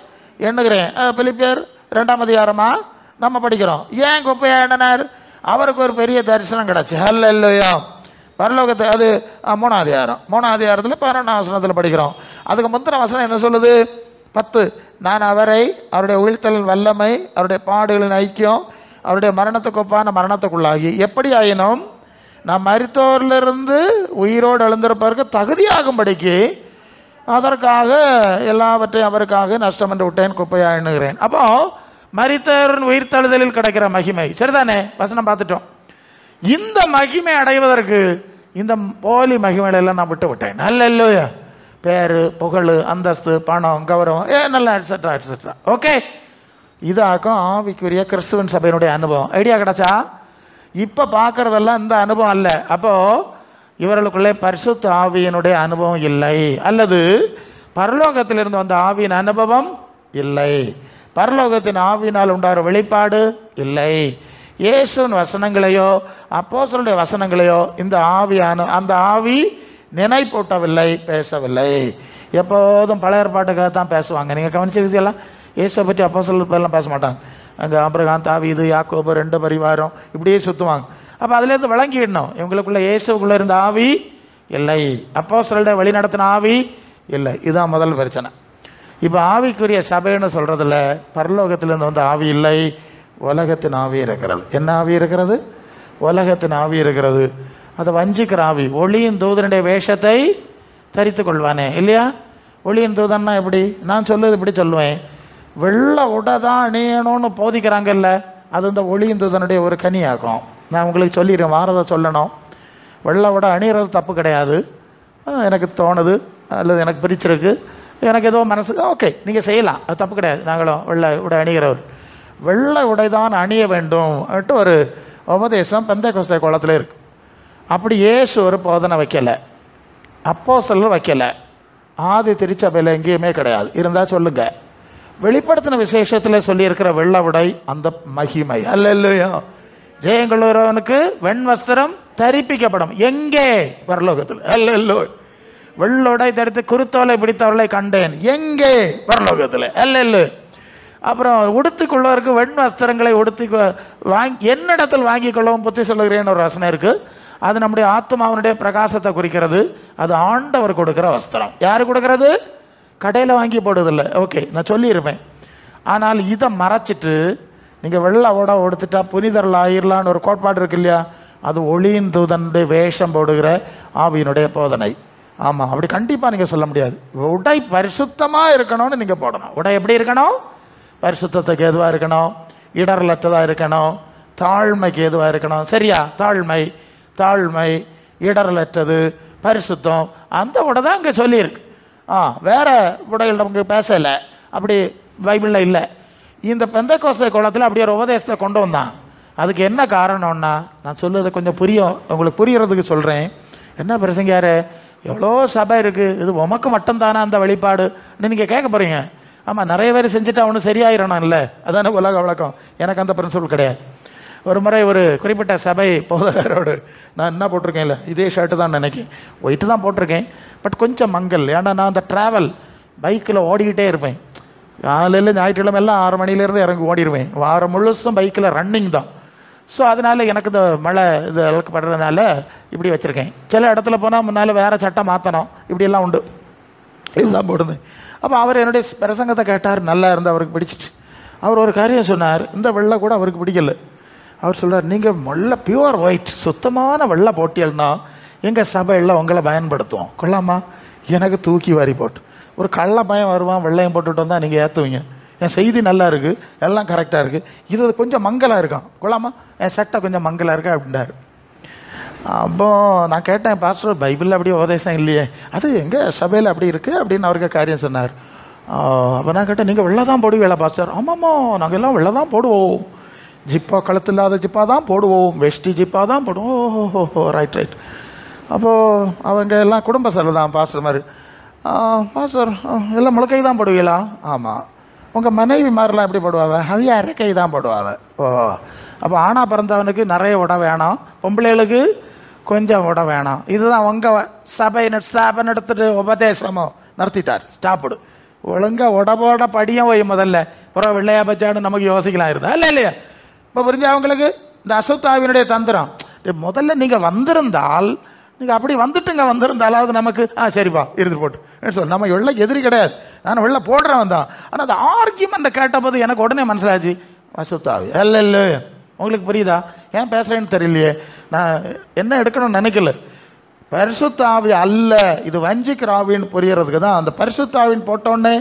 Speaker 1: எண்ணுகிறேன். பிலிப்பியர் 2ஆம் அதிகாரமாக நம்ம படிக்கிறோம். ஏன் குப்பையாய் எண்ணினார்? அவருக்கு ஒரு பெரிய தரிசனம் கிடச்சி. அல்லேலூயா. பரலோகத்தை, அது 3ஆம் அதிகாரம், 3ஆம் அதிகாரத்தில் 11ஆம் வசனத்தில் படிக்கிறோம். அதுக்கு முந்தின வசனம் என்ன சொல்லுது? 10, நான் அவரை, அவருடைய உயிர்த்தலின் வல்லமை, அவருடைய பாடுகளின் ஐக்கியம், அவருடைய மரணத்துக்கு ஒப்பான மரணத்துக்குள்ளாகி எப்படி ஆயினும் நான் மரித்தோரிலிருந்து உயிரோடு எழுந்திருப்பதற்கு தகுதியாகும்படிக்கு அதற்காக எல்லாவற்றையும் அவருக்காக நஷ்டம் என்று விட்டேன், குப்பையாக எண்ணுகிறேன். அப்போ மரித்தோரின் உயிர்த்தெழுதலில் கிடைக்கிற மகிமை. சரிதானே? வசனம் பார்த்துட்டோம். இந்த மகிமை அடைவதற்கு இந்த போலி மகிமைகளெல்லாம் நான் விட்டு விட்டேன். அல்லேலூயா. பேரு, புகழ், அந்தஸ்து, பணம், கௌரவம், நல்லா எட்ஸெட்ரா எட்ஸெட்ரா. ஓகே, இதாக்கும் ஆவிக்குரிய கிறிஸ்துவன் சபையினுடைய அனுபவம். ஐடியா கிடைச்சா? இப்போ பார்க்குறதெல்லாம் இந்த அனுபவம் அல்ல. அப்போது இவர்களுக்குள்ளே பரிசுத்த ஆவியினுடைய அனுபவம் இல்லை, அல்லது பரலோகத்திலிருந்து வந்த ஆவியின் அனுபவம் இல்லை, பரலோகத்தின் ஆவியினால் உண்டாகிற வெளிப்பாடு இல்லை. இயேசுவின் வசனங்களையோ அப்போஸ்தலருடைய வசனங்களையோ இந்த அந்த ஆவி நினைப்பூட்டவில்லை, பேசவில்லை. எப்போதும் பழைய ஏற்பாட்டுக்காக தான் பேசுவாங்க. நீங்கள் கவனிச்சிருக்கீங்களா? இயேசுவை பற்றி அப்போஸ்தலர் பேரெல்லாம் பேச மாட்டாங்க. அங்கே ஆபிரகாம், தாவீது, யாக்கோபு 2 பரிவாரம் இப்படியே சுற்றுவாங்க. அப்போ அதுலேருந்து விளங்கிடணும், இவங்களுக்குள்ள இயேசுக்குள்ளே இருந்த ஆவி இல்லை, அப்போஸ்தலருடைய வழி நடத்தின ஆவி இல்லை. இதுதான் முதல் பிரச்சனை. இப்போ ஆவிக்குரிய சபைன்னு சொல்கிறதுல பரலோகத்திலேருந்து வந்த ஆவி இல்லை, உலகத்தின் ஆவி இருக்கிறது. என்ன ஆவி இருக்கிறது? உலகத்தின் ஆவி இருக்கிறது. அதை வஞ்சிக்கிற ஆவி. ஒளியின் தூதனுடைய வேஷத்தை தரித்து கொள்வானே இல்லையா? ஒளியின் தூதன்னா எப்படி? நான் சொல்லுது இப்படி சொல்லுவேன், வெள்ளை உடை தான் அணியணும்னு போதிக்கிறாங்கல்ல, அது இந்த ஒளியின் தூதனுடைய ஒரு கனியாகும். நான் உங்களுக்கு சொல்லிடுறேன், வாரதை சொல்லணும். வெள்ளை உடை அணிகிறது தப்பு கிடையாது, எனக்கு தோணுது அல்லது எனக்கு பிரிச்சிருக்கு, எனக்கு ஏதோ மனசுக்கு ஓகே நீங்கள் செய்யலாம், அது தப்பு கிடையாது. நாங்களும் வெள்ளை உடை அணிகிறவர். வெள்ளை உடை தான் அணிய வேண்டும் ஒரு உபதேசம் பெந்தேகோஸ்தே கோலத்தில் இருக்குது. அப்படி இயேசு ஒரு போதனை வைக்கலை, அப்போஸ்தலர் வைக்கலை, ஆதி திருச்சபையில் எங்கேயுமே கிடையாது. இருந்தால் சொல்லுங்கள். வெளிப்படுத்தின விசேஷத்தில் சொல்லியிருக்கிற வெள்ளை உடை அந்த மகிமை. அல்லேலூயா. ஜெயங்கொள்ளுகிறவனுக்கு வெண் வஸ்திரம் தரிப்பிக்கப்படும். எங்கே? பரலோகத்தில். அல்லேலூயா. வெள்ளோடை தரித்து குருத்தோலை பிடித்தவர்களை கண்டேன். எங்கே? பரலோகத்தில். அல்லேலூயா. அப்புறம் உடுத்திக்கொள்வதற்கு வெண் வஸ்திரங்களை உடுத்தி வாங்கி என்னிடத்தில் வாங்கிக் கொள்ளவும் புத்தி சொல்லுகிறேன்னு ஒரு வசனம் இருக்குது. அது நம்முடைய ஆத்மாவினுடைய பிரகாசத்தை குறிக்கிறது. அது ஆண்டவர் கொடுக்குற வஸ்திரம். யார் கொடுக்கறது? கடையில் வாங்கி போடுறதில்லை. ஓகே, நான் சொல்லியிருப்பேன். ஆனால் இதை மறைச்சிட்டு நீங்கள் வெள்ளை உடை உடுத்துட்டா புனிதர்கள் ஆயிரலான்னு ஒரு கோட்பாடு இருக்கு இல்லையா? அது ஒளியின் தூதனுடைய வேஷம் போடுகிற ஆவியினுடைய போதனை. ஆமாம், அப்படி கண்டிப்பாக நீங்கள் சொல்ல முடியாது. உடை பரிசுத்தமாக இருக்கணும்னு நீங்கள் போடணும். உடை எப்படி இருக்கணும்? பரிசுத்தத்துக்கு எதுவாக இருக்கணும்? இடரலற்றதாக இருக்கணும். தாழ்மைக்கு எதுவாக இருக்கணும்? சரியா? தாழ்மை இடரலற்றது, பரிசுத்தம், அந்த உடை தான் இங்கே சொல்லியிருக்கு. வேற உடைகள் நமக்கு பேசலை, அப்படி பைபிளில் இல்லை. இந்த பெந்தெக்கோஸ்தே கோலத்தில் அப்படியே ஒரு உபதேசத்தை கொண்டு வந்தான். அதுக்கு என்ன காரணம்னா, நான் சொல்லுறது கொஞ்சம் புரியும், உங்களுக்கு புரியறதுக்கு சொல்கிறேன். என்ன பிரசங்கியாரு, எவ்வளோ சபை இருக்குது, இது உமக்கு மட்டும்தானே அந்த வெளிப்பாடுன்னு நீங்கள் கேட்க போகிறீங்க. ஆமாம், நிறைய பேர் செஞ்சுட்டு அவனு சரியாயிடணும் இல்லை, அதான உலக வழக்கம். எனக்கு அந்த பிரின்சிபல் கிடையாது. ஒரு முறை ஒரு குறிப்பிட்ட சபை போதகரோடு நான் என்ன போட்டிருக்கேன், இல்லை இதே ஷர்ட்டு தான் நினைக்கிறேன், ஒயிட்டு தான் போட்டிருக்கேன். பட் கொஞ்சம் மங்கல், ஏன்னா நான் அந்த ட்ராவல் பைக்கில் ஓடிக்கிட்டே இருப்பேன். காலையில் ஞாயிற்றுக்கிழமை எல்லாம் 6 மணிலேருந்து இறங்கி ஓடிடுவேன். வாரம் முழுசும் பைக்கில் ரன்னிங் தான். ஸோ அதனால் எனக்கு இந்த மழை இது இழக்கப்படுறதுனால இப்படி வச்சுருக்கேன். சில இடத்துல போனால் முன்னால் வேறு சட்டை மாற்றணும், இப்படியெல்லாம் உண்டு. இதுதான் போடுது. அப்போ அவர் என்னுடைய பிரசங்கத்தை கேட்டார், நல்லா இருந்து அவருக்கு பிடிச்சிட்டு. அவர் ஒரு காரியம் சொன்னார், இந்த வெள்ளை கூட அவருக்கு பிடிக்கல. அவர் சொல்கிறார், நீங்கள் வெள்ளை பியூர் ஒயிட் சுத்தமான வெள்ளை போட்டியல்னா எங்கள் சபையில் உங்களை பயன்படுத்துவோம், கொள்ளாமா? எனக்கு தூக்கி வாரி போட்டு ஒரு கள்ள பயம் வருவான், வெள்ளையும் போட்டுட்டு வந்தால் நீங்கள் ஏற்றுவீங்க. என் செய்தி நல்லா இருக்குது, எல்லாம் கரெக்டாக இருக்குது, இது கொஞ்சம் மங்கலாக இருக்கான், கொள்ளாமா? என் சட்டை கொஞ்சம் மங்கலாக இருக்கா அப்படின்னாரு. அப்போ நான் கேட்டேன், பாஸ்டர் பைபிளில் அப்படியே உபதேசம் இல்லையே, அது எங்கள் சபையில் அப்படி இருக்குது அப்படின்னு அவருக்கு காரியம் சொன்னார். அப்போ நான் கேட்டேன், நீங்கள் வெள்ளை தான் போடுவீங்களா பாஸ்டர்? ஆமாம்மா, நாங்கள் எல்லாம் வெள்ளை தான் போடுவோம், ஜிப்பா கழுத்து இல்லாத ஜிப்பா தான் போடுவோம், வெஷ்டி ஜிப்பா தான் போடுவோம். ஓஹோ, ரைட். அப்போது அவங்க எல்லாம் குடும்ப செலவு தான் பாஸ்டர் மாதிரி. பாஸ்டர் எல்லாம் முழுக்கை தான் போடுவீங்களா? ஆமாம். உங்கள் மனைவி மாதிரிலாம் எப்படி போடுவாங்க? அவையா இறக்கை தான் போடுவாங்க. ஓ, அப்போ ஆணா பிறந்தவனுக்கு நிறைய உடை வேணும், பொம்பளைகளுக்கு கொஞ்சம் உடை வேணும். இதுதான் உங்கள் சபை ஸ்தாபனம் எடுத்துட்டு உபதேசமோ நடத்திட்டார். ஸ்டாப்பிடு, ஒழுங்காக உடம்போட படியும் போய் முதல்ல புறம் வெள்ளையா பச்சான்னு நமக்கு யோசிக்கலாம் இருந்தா இல்லையா? இப்போ புரிஞ்சு அவங்களுக்கு இந்த அசுத்தாவினுடைய தந்திரம். முதல்ல நீங்கள் வந்திருந்தால், நீங்கள் அப்படி வந்துட்டுங்க வந்திருந்தாலாவது நமக்கு சரிப்பா இருந்து போட்டு சொல்லு, நம்ம வெள்ளை எதிரி கிடையாது, நான் வெள்ளை போடுறவன் தான். ஆனால் அந்த ஆர்கியூமெண்ட்டை கேட்டபோது எனக்கு உடனே மனசிலாச்சு, அசுத்தாவி. இல்லை உங்களுக்கு புரியுதா? ஏன் பேசுகிறேன்னு தெரியலையே, நான் என்ன எடுக்கணும்னு நினைக்கல. பரிசுத்தாவி அல்ல, இது வஞ்சிக்கிற ஆவின்னு புரியறதுக்கு தான் அந்த பரிசுத்தாவின்னு போட்டோன்னே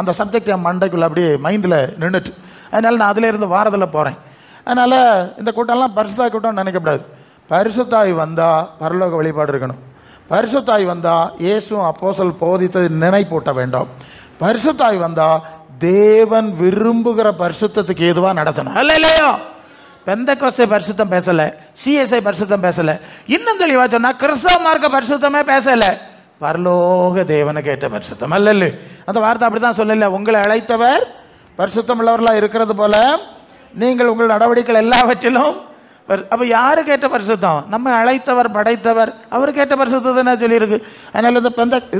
Speaker 1: அந்த சப்ஜெக்ட் என் மண்டைக்குள்ள அப்படியே மைண்டில் நின்றுட்டு, அதனால் நான் அதில் இருந்து வாரதில் போகிறேன். அதனால் இந்த கூட்டம்லாம் பரிசுத்தாவி கூட்டம்னு நினைக்கக்கூடாது. பரிசுத்தாவி வந்தால் பரலோக வழிபாடு இருக்கணும். பரிசுத்தாவி வந்தால் இயேசுவும் அப்போஸ்தலர் போதித்தது நினைப்பூட்ட வேண்டும். பரிசுத்தாவி வந்தால் தேவன் விரும்புகிற பரிசுத்தத்துக்கு ஏதுவாக நடத்தணும். இல்லையா? பெந்தெக்கோஸ்தே பரிசுத்தம் பேசலை, சிஎஸ்ஐ பரிசுத்தம் பேசலை, இன்னும் தெளிவாக சொன்னால் கிறிஸ்தவ மார்க்க பரிசுத்தமே பேசலை, பரலோக தேவனுக்கு ஏற்ற பரிசுத்தம். அல்ல, அந்த வார்த்தை அப்படி தான் சொல்லல. உங்களை அழைத்தவர் பரிசுத்தம் உள்ளவர்களாக இருக்கிறது போல நீங்கள் உங்கள் நடவடிக்கைகள் எல்லாவற்றிலும். அப்போ யாருக்கு ஏற்ற பரிசுத்தம்? நம்ம அழைத்தவர் படைத்தவர் அவருக்கு ஏற்ற பரிசுத்தம் சொல்லியிருக்கு. அதனால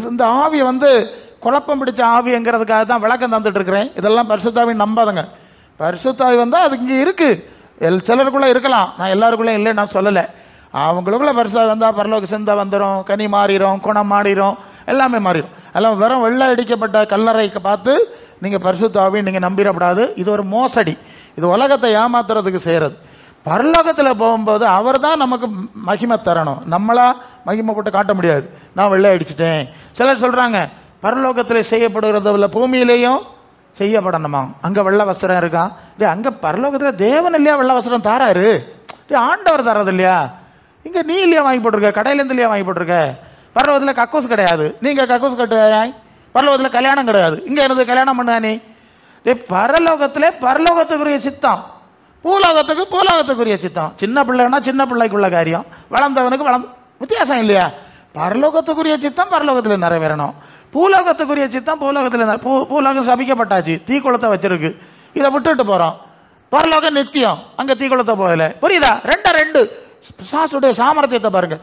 Speaker 1: இந்த ஆவியை குழப்பம் பிடிச்ச ஆவிங்கிறதுக்காக தான் விளக்கம் தந்துட்டு இருக்கிறேன். இதெல்லாம் பரிசுத்தாவின் நம்பாதுங்க. பரிசுத்தாவி வந்தால் அது இங்கே இருக்குது, சிலருக்குள்ளே இருக்கலாம், நான் எல்லாருக்குள்ளே இல்லைன்னு நான் சொல்லலை. அவங்களுக்குள்ள பரிசுத்தாவி வந்தால் பரலோக சிந்தை வந்துடும், கனி மாறிடும், குணம் மாறிடும், எல்லாமே மாறிடும். எல்லாம் வெறும் வெள்ளை அடிக்கப்பட்ட கல்லறைக்கு பார்த்து நீங்கள் பரிசுத்தாவின்னு நீங்கள் நம்பிடக்கூடாது. இது ஒரு மோசடி, இது உலகத்தை ஏமாத்துறதுக்கு செய்கிறது. பரலோகத்தில் போகும்போது அவர் தான் நமக்கு மகிமை தரணும், நம்மளா மகிமை போட்டு காட்ட முடியாது. நான் வெள்ளை அடிச்சிட்டேன். சிலர் சொல்கிறாங்க பரலோகத்தில் செய்யப்படுகிறது இல்லை பூமியிலேயும் செய்யப்படணுமா, அங்கே வெள்ளை வஸ்திரம் இருக்கான். அங்கே பரலோகத்தில் தேவன் இல்லையா வெள்ளை வஸ்திரம் தாராரு, ஆண்டவர் தர்றது இல்லையா? இங்கே நீ இல்லையா வாங்கி போட்டிருக்க, கடையிலேருந்து இல்லையா வாங்கி போட்டிருக்க? பரலோகத்தில் கக்கூஸ் கிடையாது, நீங்கள் கக்கூஸ் கட்டுவாய். பரலோகத்தில் கல்யாணம் கிடையாது, இங்கே இருந்து கல்யாணம் பண்ணா நீ. பரலோகத்தில் பரலோகத்துக்குரிய சித்தம், பூலோகத்துக்கு பூலோகத்துக்குரிய சித்தம். சின்ன பிள்ளைன்னா சின்ன பிள்ளைக்குள்ள காரியம், வளர்ந்தவனுக்கு வித்தியாசம் இல்லையா? பரலோகத்துக்குரிய சித்தம் பரலோகத்தில் நிறைவேறணும், பூலோகத்துக்குரிய சித்தம் பூலோகத்தில் இருந்தார். பூலோகம் சபிக்கப்பட்டாச்சு, தீக்குளத்தை வச்சிருக்கு, இதை விட்டுட்டு போகிறோம். பரலோகம் நித்தியம், அங்கே தீக்குளத்தை போகல. புரியுதா? ரெண்டு பிசாசுடைய சாமர்த்தியத்தை பாருங்க.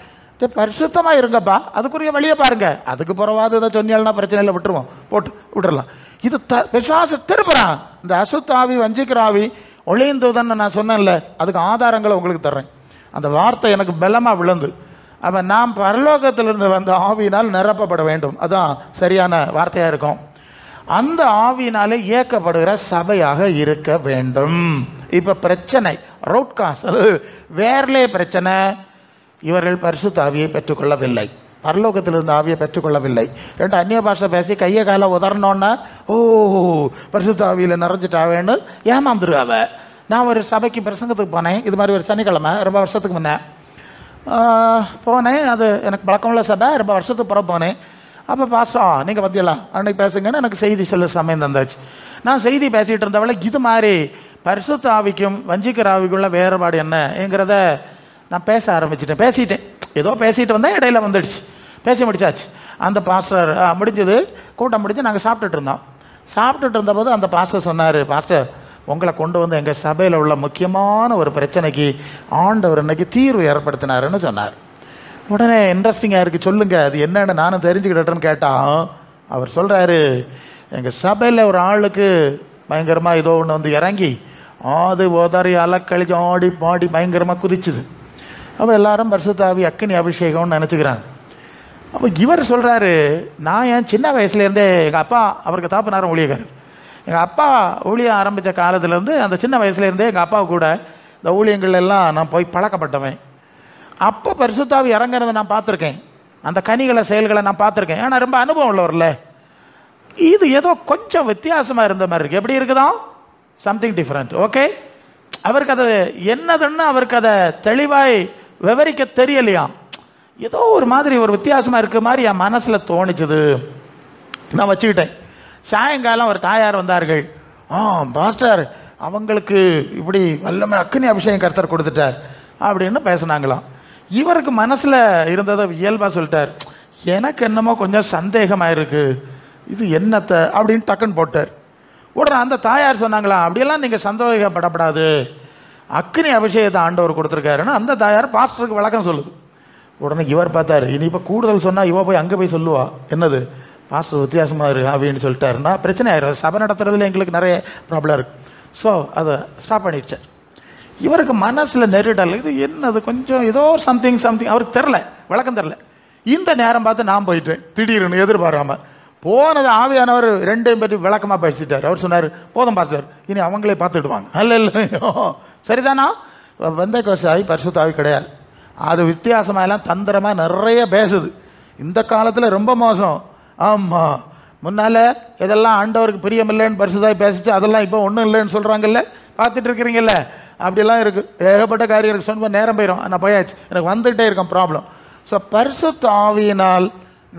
Speaker 1: பரிசுத்தமாக இருங்கப்பா, அதுக்குரிய வழியை பாருங்க. அதுக்கு பிறவாது இதை சொன்னால்னா பிரச்சனை இல்லை, விட்டுருவோம், போட்டு விட்டுடலாம். இது பிசாசு திருப்புறான். இந்த அசுத்தாவி, வஞ்சிக்கிறாவி, ஒளிந்ததுன்னு நான் சொன்னேன்ல, அதுக்கு ஆதாரங்களை உங்களுக்கு தர்றேன். அந்த வார்த்தை எனக்கு பலமாக விழுந்து. அப்போ நாம் பரலோகத்திலிருந்து வந்த ஆவியினால் நிரப்பப்பட வேண்டும். அதுதான் சரியான வார்த்தையாக இருக்கும். அந்த ஆவியினாலே இயக்கப்படுகிற சபையாக இருக்க வேண்டும். இப்போ பிரச்சனை ரூட் காஸ், அது வேர்லே பிரச்சனை. இவர்கள் பரிசுத்த ஆவியை பெற்றுக்கொள்ளவில்லை, பரலோகத்திலிருந்து ஆவியை பெற்றுக்கொள்ளவில்லை. ரெண்டு அந்நிய பாஷை பேசி கையை காலை உதறணுன்னா ஓ பரிசுத்த ஆவியில் நிறைஞ்சிட்டாவேன்னு ஏமாந்துருவாவ. நான் ஒரு சபைக்கு பிரசங்கத்துக்கு போனேன், இது மாதிரி ஒரு சனிக்கிழமை, ரொம்ப வருஷத்துக்கு முன்னே போனேன். அது எனக்கு பழக்கமுள்ள சபை, ரொம்ப வருஷத்துக்கு பிறகு போனேன். அப்போ பாஸ்டர் நீங்கள் பற்றியலாம் அன்னைக்கு பேசுங்கன்னு எனக்கு செய்தி சொல்ல சமயம் தந்தாச்சு. நான் செய்தி பேசிகிட்டு இருந்தவளை இது மாதிரி பரிசுத்த ஆவிக்கும் வஞ்சிக்கிற ஆவிக்குள்ள வேறுபாடு என்னங்கிறத நான் பேச ஆரம்பிச்சிட்டேன். பேசிட்டேன், ஏதோ பேசிட்டு வந்தேன், இடையில வந்துடுச்சு, பேசி முடிச்சாச்சு. அந்த பாஸ்டர் முடிஞ்சது, கூட்டம் முடிஞ்சு நாங்கள் சாப்பிட்டுட்டு இருந்தோம். சாப்பிட்டுட்டு இருந்தபோது அந்த பாஸ்டர் சொன்னார், பாஸ்டர் உங்களை கொண்டு வந்து எங்கள் சபையில் உள்ள முக்கியமான ஒரு பிரச்சனைக்கு ஆண்டவர் இன்னைக்கு தீர்வு ஏற்படுத்தினாருன்னு சொன்னார். உடனே இன்ட்ரெஸ்டிங்காக இருக்குது, சொல்லுங்கள் அது என்னன்னு நானும் தெரிஞ்சுக்கிட்டேன்னு கேட்டால் அவர் சொல்கிறாரு, எங்கள் சபையில் ஒரு ஆளுக்கு பயங்கரமாக ஏதோ ஒன்று வந்து இறங்கி அது உதறி அலக்கழிச்சு ஆடி பாடி பயங்கரமாக குதிச்சுது. அப்போ எல்லாரும் பரிசுத்த ஆவி அக்கினி அபிஷேகம்னு நினச்சிக்கிறாங்க. அப்போ இவர் சொல்கிறாரு, நான் என் சின்ன வயசுலேருந்தே எங்கள் அப்பா, அவருக்கு தாப்பனாரும் ஊழியக்காரர், எங்கள் அப்பா ஊழியம் ஆரம்பித்த காலத்துலேருந்து அந்த சின்ன வயசுலேருந்தே எங்கள் அப்பா கூட இந்த ஊழியங்கள் எல்லாம் நான் போய் பழக்கப்பட்டவன். அப்போ பரிசுத்தாவி இறங்குறதை நான் பார்த்துருக்கேன், அந்த கனிகளை செயல்களை நான் பார்த்துருக்கேன். ஆனால் ரொம்ப அனுபவம் உள்ளவர்ல, இது ஏதோ கொஞ்சம் வித்தியாசமாக இருந்த மாதிரி இருக்குது. எப்படி இருக்குதா? Something different. ஓகே, அவருக்கு அது என்னதுன்னு அவருக்கு அதை தெளிவாய் விவரிக்க தெரியலையாம். ஏதோ ஒரு மாதிரி ஒரு வித்தியாசமாக இருக்க மாதிரி என் மனசில் தோணிச்சுது. நான் வச்சுக்கிட்டேன். சாயங்காலம் ஒரு தாயார் வந்தார்கள். பாஸ்டர் அவங்களுக்கு இப்படி வல்லமை அக்கினி அபிஷேகம் கர்த்தர் கொடுத்துட்டார் அப்படின்னு பேசினாங்களாம். இவருக்கு மனசில் இருந்ததை இயல்பாக சொல்லிட்டார், எனக்கு என்னமோ கொஞ்சம் சந்தேகமாக இருக்குது, இது என்னத்தை அப்படின்னு டக்குன்னு போட்டார். உடனே அந்த தாயார் சொன்னாங்களா, அப்படியெல்லாம் நீங்கள் சந்தேகப்படப்படாது, அக்கினி அபிஷேகத்தை ஆண்டவர் கொடுத்துருக்காருன்னு அந்த தாயார் பாஸ்டருக்கு விளக்கம் சொல்லுது. உடனே இவர் பார்த்தாரு, இனி இப்போ கூடுதல் சொன்னால் இவ போய் அங்கே போய் சொல்லுவா, என்னது பாஸ்டர் வித்தியாசமாக இருக்கு அப்படின்னு சொல்லிட்டாருன்னா பிரச்சனை ஆயிரும். சபை நடத்துறதுல எங்களுக்கு நிறைய ப்ராப்ளம் இருக்குது. ஸோ அதை ஸ்டாப் பண்ணிடுச்சார். இவருக்கு மனசில் நெருடல், இது என்னது கொஞ்சம் ஏதோ சம்திங் அவருக்கு தெரில, விளக்கம் தெரில. இந்த நேரம் பார்த்து நான் போயிட்டேன், திடீர்னு எதிர்பாராமல் போனது. ஆவியானவர் ரெண்டையும் பற்றி விளக்கமாக பேசிட்டார். அவர் சொன்னார், போதும் பாஸ்டர், இனி அவங்களே பார்த்துடுவாங்க. இல்லையோ சரிதானா? வெந்தயக்கோசாய் பரிசுத்த ஆவி கிடையாது. அது வித்தியாசமாக எல்லாம் தந்திரமாக நிறைய பேசுது. இந்த காலத்தில் ரொம்ப மோசம். ஆமாம், முன்னால் இதெல்லாம் ஆண்டவருக்கு பிரியமில்லைன்னு பரிசுத்தாய் பேசிச்சு, அதெல்லாம் இப்போ ஒன்றும் இல்லைன்னு சொல்கிறாங்கல்ல, பார்த்துட்டு இருக்கிறீங்கல்ல, அப்படிலாம் இருக்குது. ஏகப்பட்ட காரியம் இருக்குது. சொன்ன நேரம் போயிடும், நான் போயாச்சு, எனக்கு வந்துகிட்டே இருக்கேன் ப்ராப்ளம். ஸோ பரிசுத்த ஆவியினால்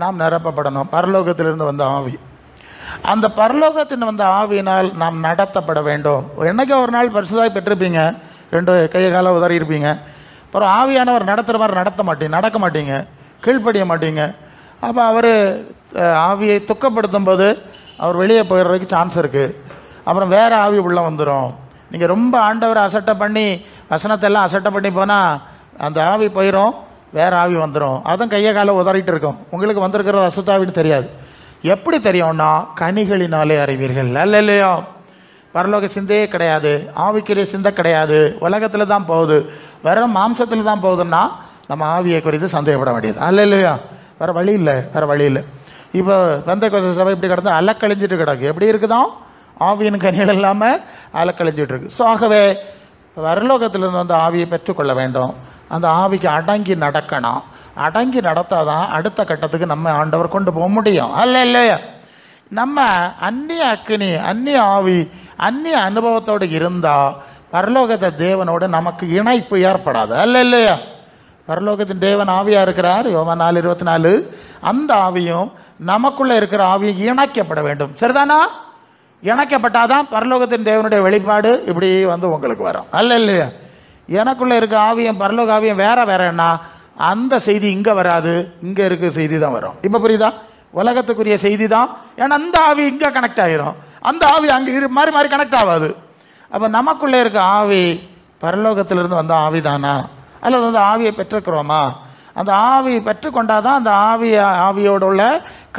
Speaker 1: நாம் நிரப்பப்படணும். பரலோகத்திலிருந்து வந்த ஆவி, அந்த பரலோகத்தின் வந்த ஆவியினால் நாம் நடத்தப்பட வேண்டும். என்னைக்கு ஒரு நாள் பரிசுத்தாய் பெற்றிருப்பீங்க, ரெண்டு கையை கால உதறி இருப்பீங்க. அப்புறம் ஆவியானவர் நடத்துகிற மாதிரி நடக்க மாட்டீங்க, கீழ்ப்படிய மாட்டீங்க. அப்போ அவர் ஆவியை துக்கப்படுத்தும் போது அவர் வெளியே போயிடுறதுக்கு சான்ஸ் இருக்குது. அப்புறம் வேறு ஆவி உள்ளே வந்துடும். நீங்கள் ரொம்ப ஆண்டவரை அசட்டை பண்ணி வசனத்தெல்லாம் அசட்டை பண்ணி போனால் அந்த ஆவி போயிடும், வேறு ஆவி வந்துடும். அதுவும் கையை காலை உதறிட்டு இருக்கும். உங்களுக்கு வந்திருக்கிறது அசுத்தாவின்னு தெரியாது. எப்படி தெரியும்னா கனிகளினாலே அறிவீர்கள். இல்லையோ, பரலோக சிந்தையே கிடையாது, ஆவிக்குரிய சிந்தை கிடையாது, உலகத்தில் தான் போகுது, வெறும் மாம்சத்தில் தான் போகுதுன்னா நம்ம ஆவியை குறித்து சந்தேகப்பட வேண்டியது. இல்லையா, வேறு வழி இல்லை. இப்போ பெந்தேகோஸ்தே சபை இப்படி கிடந்து அலக்கழிஞ்சிட்டு கிடக்கு. எப்படி இருக்குதான்? ஆவியின் கனிகள் இல்லாமல் அலக்கழிஞ்சிட்டு இருக்கு. ஸோ ஆகவே பரலோகத்திலிருந்து வந்து ஆவியை பெற்றுக்கொள்ள வேண்டும். அந்த ஆவிக்கு அடங்கி நடக்கணும். அடங்கி நடத்தாதான் அடுத்த கட்டத்துக்கு நம்ம ஆண்டவர் கொண்டு போக முடியும். இல்லையா, நம்ம அந்நிய அக்கினி, அந்நிய ஆவி, அந்நிய அனுபவத்தோடு இருந்தால் பரலோகத்தை தேவனோடு நமக்கு இணைப்பு ஏற்படாது. இல்லையா, பரலோகத்தின் தேவன் ஆவியாக இருக்கிறார், யோவான் 4:24. அந்த ஆவியும் நமக்குள்ளே இருக்கிற ஆவியும் இணைக்கப்பட வேண்டும். சரிதானா? இணைக்கப்பட்டாதான் பரலோகத்தின் தேவனுடைய வெளிப்பாடு இப்படி வந்து உங்களுக்கு வரும். இல்லையா, எனக்குள்ளே இருக்க ஆவியும் பரலோக ஆவியும் வேற வேறன்னா அந்த செய்தி இங்கே வராது, இங்கே இருக்க செய்தி தான் வரும். இப்போ புரியுதா? உலகத்துக்குரிய செய்தி தான். ஏன்னா அந்த ஆவி இங்கே கனெக்ட் ஆகிரும், அந்த ஆவி அங்கே மாறி மாறி கனெக்ட் ஆகாது. அப்போ நமக்குள்ளே இருக்க ஆவி பரலோகத்திலிருந்து வந்த ஆவி தானா, அல்லது அந்த ஆவியை பெற்றுக்கிறோமா? அந்த ஆவியை பெற்றுக்கொண்டாதான் அந்த ஆவியோட உள்ள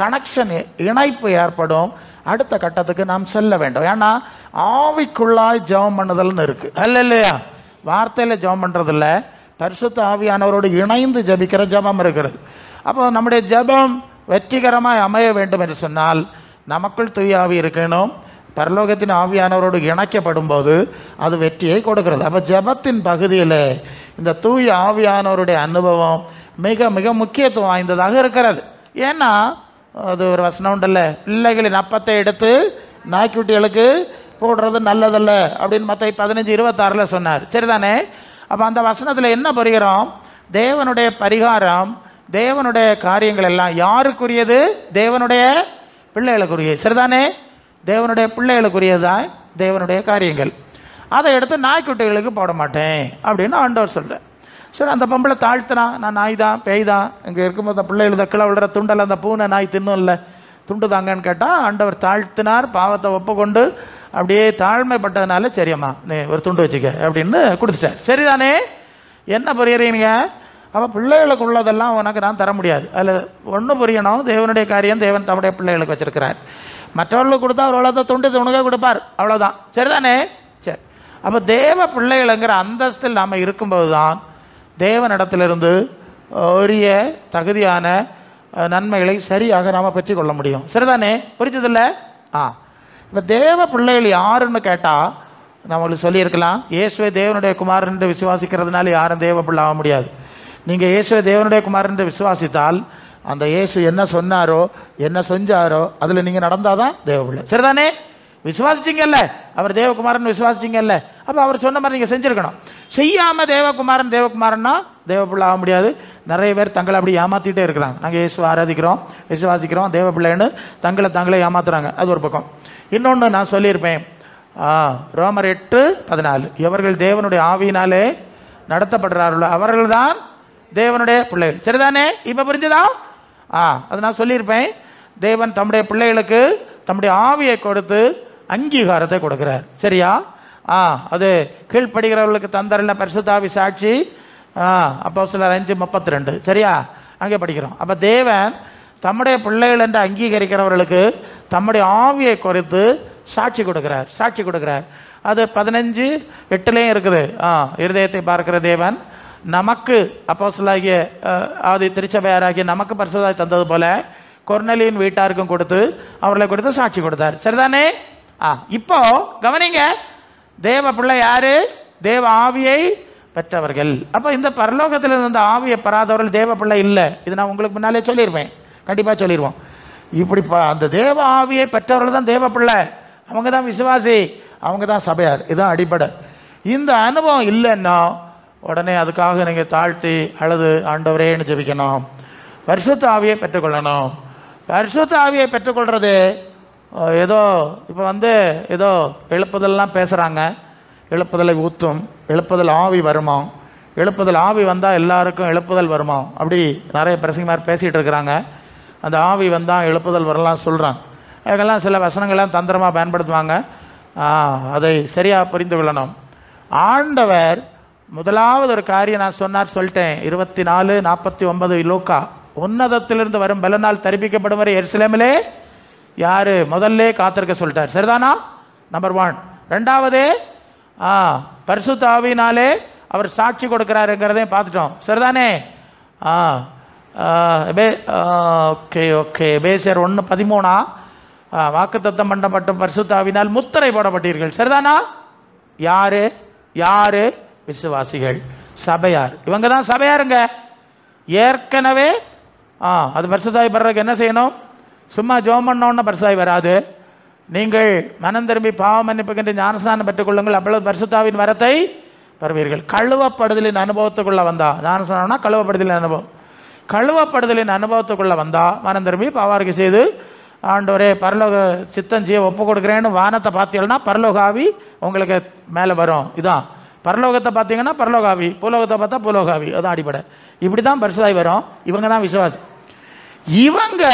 Speaker 1: கனெக்ஷன், இணைப்பு ஏற்படும். அடுத்த கட்டத்துக்கு நாம் செல்ல வேண்டும். ஏன்னா ஆவிக்குள்ளாய் ஜெபம் பண்ணுதல்னு இருக்கு, அல்ல இல்லையா? வார்த்தையில் ஜெபம் பண்ணுறதில்ல, பரிசுத்த ஆவியானவரோடு இணைந்து ஜபிக்கிற ஜபம் இருக்கிறது. அப்போ நம்முடைய ஜபம் வெற்றிகரமாக அமைய வேண்டும் என்று சொன்னால் நமக்குள் தூய ஆவி இருக்கணும். பரலோகத்தின் ஆவியானவரோடு இணைக்கப்படும் போது அது வெற்றியை கொடுக்கிறது. அப்போ ஜபத்தின் பகுதியில் இந்த தூய ஆவியானவருடைய அனுபவம் மிக மிக முக்கியத்துவம் வாய்ந்ததாக இருக்கிறது. ஏன்னா அது ஒரு வசனம் உண்டல்ல, பிள்ளைகளின் அப்பத்தை எடுத்து நாய்க்குட்டிகளுக்கு போடுறது நல்லதல்ல அப்படின்னு மத்தேயு 15:26 சொன்னார். சரிதானே? அப்போ அந்த வசனத்தில் என்ன புரிகிறோம்? தேவனுடைய பரிகாரம், தேவனுடைய காரியங்கள் எல்லாம் யாருக்குரியது? தேவனுடைய பிள்ளைகளுக்குரியது. சரிதானே? தேவனுடைய பிள்ளைகளுக்குரியதான் தேவனுடைய காரியங்கள். அதை எடுத்து நாய்க்குட்டிகளுக்கு போட மாட்டேன் அப்படின்னு ஆண்டவர் சொல்கிறேன். சரி, அந்த பொம்பளை தாழ்த்தினா, நான் நாய் தான் பேய் தான், இங்கே இருக்கும்போது அந்த பிள்ளைகள் கீழே விழுற துண்டல் அந்த பூனை நாய் தின்னும் இல்லை, துண்டு தாங்கன்னு கேட்டால் ஆண்டவர் தாழ்த்தினார், பாவத்தை ஒப்புக்கொண்டு அப்படியே தாழ்மைப்பட்டதுனால சரியம்மா நீ ஒரு துண்டு வச்சுக்க அப்படின்னு கொடுத்துட்டார். சரிதானே? என்ன புரியுறீங்க? அப்போ பிள்ளைகளுக்கு உள்ளதெல்லாம் உனக்கு நான் தர முடியாது. அதில் ஒன்று புரியணும், தேவனுடைய காரியம் தேவன் தம்முடைய பிள்ளைகளுக்கு வச்சிருக்கிறார். மற்றவர்களுக்கு கொடுத்தா அவர் அவ்வளோதான், துணுக கொடுப்பார், அவ்வளோதான். சரிதானே? சரி, அப்போ தேவ பிள்ளைகளுங்கிற அந்தஸ்தில் நாம் இருக்கும்போது தான் தேவனிடத்திலிருந்து உரிய தகுதியான நன்மைகளை சரியாக நாம் பெற்றுக்கொள்ள முடியும். சரிதானே? புரிஞ்சதில்ல? இப்போ தேவ பிள்ளைகள் யாருன்னு கேட்டால் நம்மளுக்கு சொல்லியிருக்கலாம், இயேசுவை தேவனுடைய குமாரன் என்று விசுவாசிக்கிறதுனால யாரும் தேவ பிள்ளை ஆக முடியாது. நீங்கள் இயேசுவை தேவனுடைய குமாரன் என்று விசுவாசித்தால் அந்த இயேசு என்ன சொன்னாரோ என்ன செஞ்சாரோ அதில் நீங்கள் நடந்தால் தான் தேவ பிள்ளை. சரிதானே? விசுவாசிச்சிங்கல்ல, அவர் தேவகுமாரன் விசுவாசிச்சிங்கல்ல, அப்போ அவர் சொன்ன மாதிரி நீங்கள் செஞ்சுருக்கணும். செய்யாமல் தேவகுமாரன்னா தேவ பிள்ளை ஆக முடியாது. நிறைய பேர் தங்களை அப்படி ஏமாற்றிட்டே இருக்கிறாங்க. நாங்கள் இயேசுவை ஆராதிக்கிறோம், விசுவாசிக்கிறோம், தேவ பிள்ளைன்னு தங்களை ஏமாத்துறாங்க. அது ஒரு பக்கம். இன்னொன்று நான் சொல்லியிருப்பேன், ரோமர் 8:14, எவர்கள் தேவனுடைய ஆவியினாலே நடத்தப்படுறார்களோ அவர்கள் தான் தேவனுடைய பிள்ளைகள். சரிதானே? இப்போ புரிஞ்சுதா? அது நான் சொல்லியிருப்பேன். தேவன் தம்முடைய பிள்ளைகளுக்கு தம்முடைய ஆவியை கொடுத்து அங்கீகாரத்தை கொடுக்கிறார். சரியா? அது கீழ்ப்படுகிறவர்களுக்கு தந்தரல பரிசுத்த ஆவி சாட்சி, அப்போஸ்தலர் 5:32. சரியா? அங்கே படிக்கிறோம். அப்போ தேவன் தம்முடைய பிள்ளைகள் என்று அங்கீகரிக்கிறவர்களுக்கு தம்முடைய ஆவியை குறித்து சாட்சி கொடுக்கிறார். அது 15:8 இருக்குது. இருதயத்தை பார்க்கிற தேவன் நமக்கு அப்போஸ்தலராகிய ஆதி திருச்சபையாராகிய நமக்கு பரிசுத்தாய் தந்தது போல கொர்நேலியின் வீட்டாருக்கும் கொடுத்து அவர்களை கொடுத்து சாட்சி கொடுத்தார். சரிதானே? இப்போ கவனிங்க, தேவ பிள்ளை யாரு? தேவ ஆவியை பெற்றவர்கள். அப்போ இந்த பரலோகத்தில் இருந்த ஆவியை பெறாதவர்கள் தேவ பிள்ளை இல்லை. இது நான் உங்களுக்கு முன்னாலே சொல்லியிருப்பேன், கண்டிப்பாக சொல்லிடுவோம். இப்படி அந்த தேவ ஆவியை பெற்றவர்கள் தான் தேவ பிள்ளை, அவங்க தான் விசுவாசி, அவங்க தான் சபையார். இதுதான் அடிப்படை. இந்த அனுபவம் இல்லைன்னா உடனே அதுக்காக நீங்கள் தாழ்த்தி அழுது ஆண்டவரேன்னு ஜெபிக்கணும். பரிசுத்த ஆவியை பெற்றுக்கொள்ளணும். பரிசுத்த ஆவியை பெற்றுக்கொள்வது ஏதோ இப்போ ஏதோ எழுப்புதல்லாம் பேசுகிறாங்க, எழுப்புதலை ஊற்றும், எழுப்புதல் ஆவி வருமா, எழுப்புதல் ஆவி வந்தால் எல்லாருக்கும் எழுப்புதல் வருமா, அப்படி நிறைய பிரசங்கமார் பேசிகிட்டு இருக்கிறாங்க. அந்த ஆவி வந்தால் எழுப்புதல் வரலாம் சொல்கிறாங்க. அதுக்கெல்லாம் சில வசனங்கள்லாம் தந்திரமாக பயன்படுத்துவாங்க. அதை சரியாக புரிந்து கொள்ளணும். ஆண்டவர் முதலாவது ஒரு காரியம் நான் சொல்லிட்டேன், 24:49 லூக்கா, உன்னதத்திலிருந்து வரும் பலனால் தரிப்பிக்கப்படும் வரை எருசலேமிலே யாரு முதல்ல காத்திருக்க சொல்லிட்டார். சரிதானா? நம்பர் 1. ரெண்டாவது, பரிசுத்த ஆவியினாலே அவர் சாட்சி கொடுக்கிறாருங்கிறதையும் பார்த்துட்டோம். சரிதானே? ஓகே எபேசியர் 1:13, வாக்குத்தத்தம் பண்ணப்பட்ட பரிசுத்த ஆவியினால் முத்திரை போடப்பட்டீர்கள். சரிதானா? யாரு? விசுவாசிகள், சபையார். இவங்க தான் சபையாருங்க. ஏற்கனவே அது பரிசுத்தாவி பெறதுக்கு என்ன செய்யணும்? சும்மா ஜெபம் பண்ணோன்னு பரிசுத்தாவி வராது. நீங்கள் மனம் திரும்பி பாவ மன்னிப்புக்கின்ற ஞானஸ்நானம் பெற்றுக்கொள்ளுங்கள், அப்பொழுது பரிசுத்தாவின் வரத்தை பெறுவீர்கள். கழுவப்படுதலின் அனுபவத்துக்குள்ள வந்தா, ஞானஸ்நானம்னா கழுவப்படுதலின் அனுபவம், கழுவப்படுதலின் அனுபவத்துக்குள்ள வந்தா மனம் திரும்பி பாவாரிக்கை செய்து ஆண்டவரே பரலோக சித்தம் செய்ய ஒப்பு கொடுக்குறேன்னு வானத்தை பார்த்தீங்கன்னா பரலோக ஆவி உங்களுக்கு மேலே வரும். இதான் பரலோகத்தை பார்த்தீங்கன்னா பரலோகாவி, பூலோகத்தை பார்த்தா பூலோகாவி. அதுதான் அடிப்படை. இப்படி தான் பரிசுத்தாவி வரும். இவங்க தான் விசுவாசி. இவங்க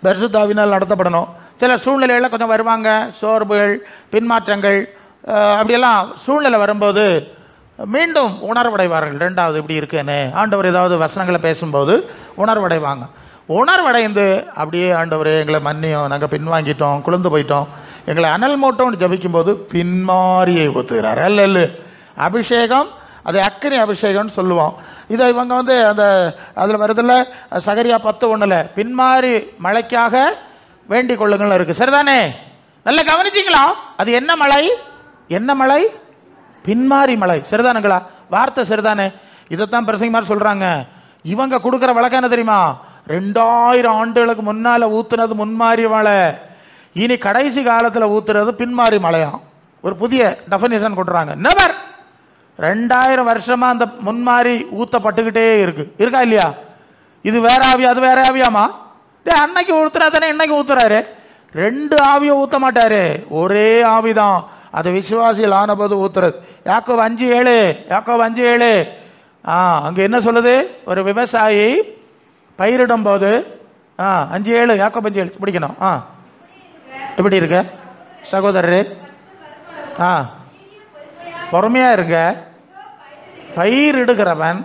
Speaker 1: பரிசுத்தாவினால் நடத்தப்படணும். சில சூழ்நிலைகளில் கொஞ்சம் வருவாங்க, சோர்வுகள், பின்மாற்றங்கள், அப்படியெல்லாம் சூழ்நிலை வரும்போது மீண்டும் உணர்வடைவார்கள். ரெண்டாவது இப்படி இருக்குன்னு ஆண்டவர் ஏதாவது வசனங்களை பேசும்போது உணர்வடைவாங்க. உணர்வடைந்து அப்படியே ஆண்டவரே எங்களை மன்னியும், நாங்கள் பின்வாங்கிட்டோம், குளிர்ந்து போயிட்டோம், எங்களை அனல் மூட்டோன்னு ஜபிக்கும்போது பின்மாரியை ஊற்றுகிறார். அல்ல அபிஷேகம், அது அக்கினி அபிஷேகம்னு சொல்லுவோம். இதை இவங்க அந்த அதில் வருதில்ல, சகரியா 10:1 பின்மாரி மழைக்காக வேண்டிக் கொள்ளுங்கள் இருக்குது. சரிதானே? நல்லா கவனிச்சிங்களா? அது என்ன மழை? என்ன மழை? பின்மாரி மழை. சரிதானுங்களா? வார்த்தை சரிதானே? இதைத்தான் பிரசங்கமார் சொல்றாங்க. இவங்க கொடுக்குற வழக்கம் என்ன தெரியுமா? 2000 ஆண்டுகளுக்கு முன்னால ஊத்துனது முன்மாரி மழை, இனி கடைசி காலத்தில் ஊத்துறது பின்மாரி மழையாம். ஒரு புதிய டெஃபினிஷன் கொடுறாங்க. நெவர் 2000 வருஷமா அந்த முன்மாரி ஊத்தப்பட்டுக்கிட்டே இருக்கா இல்லையா? இது வேற ஆவியா, அது வேற ஆவியாமா? அன்னைக்கு ஊத்துறா தானே இன்னைக்கு ஊத்துறாரு. 2 ஆவியை ஊத்த மாட்டாரு, ஒரே ஆவிதான். அது விசுவாசிகள் ஆனபோது ஊத்துறது. யாக்கோபு 5:7 அங்க என்ன சொல்லுது? ஒரு விவசாயி பயிரிடும் போது 5:7 யாக்கோபு 5:7 பிடிக்கணும். எப்படி இருக்க சகோதரரே? பொறுமையா இருங்க. பயிரிடுகிறவன்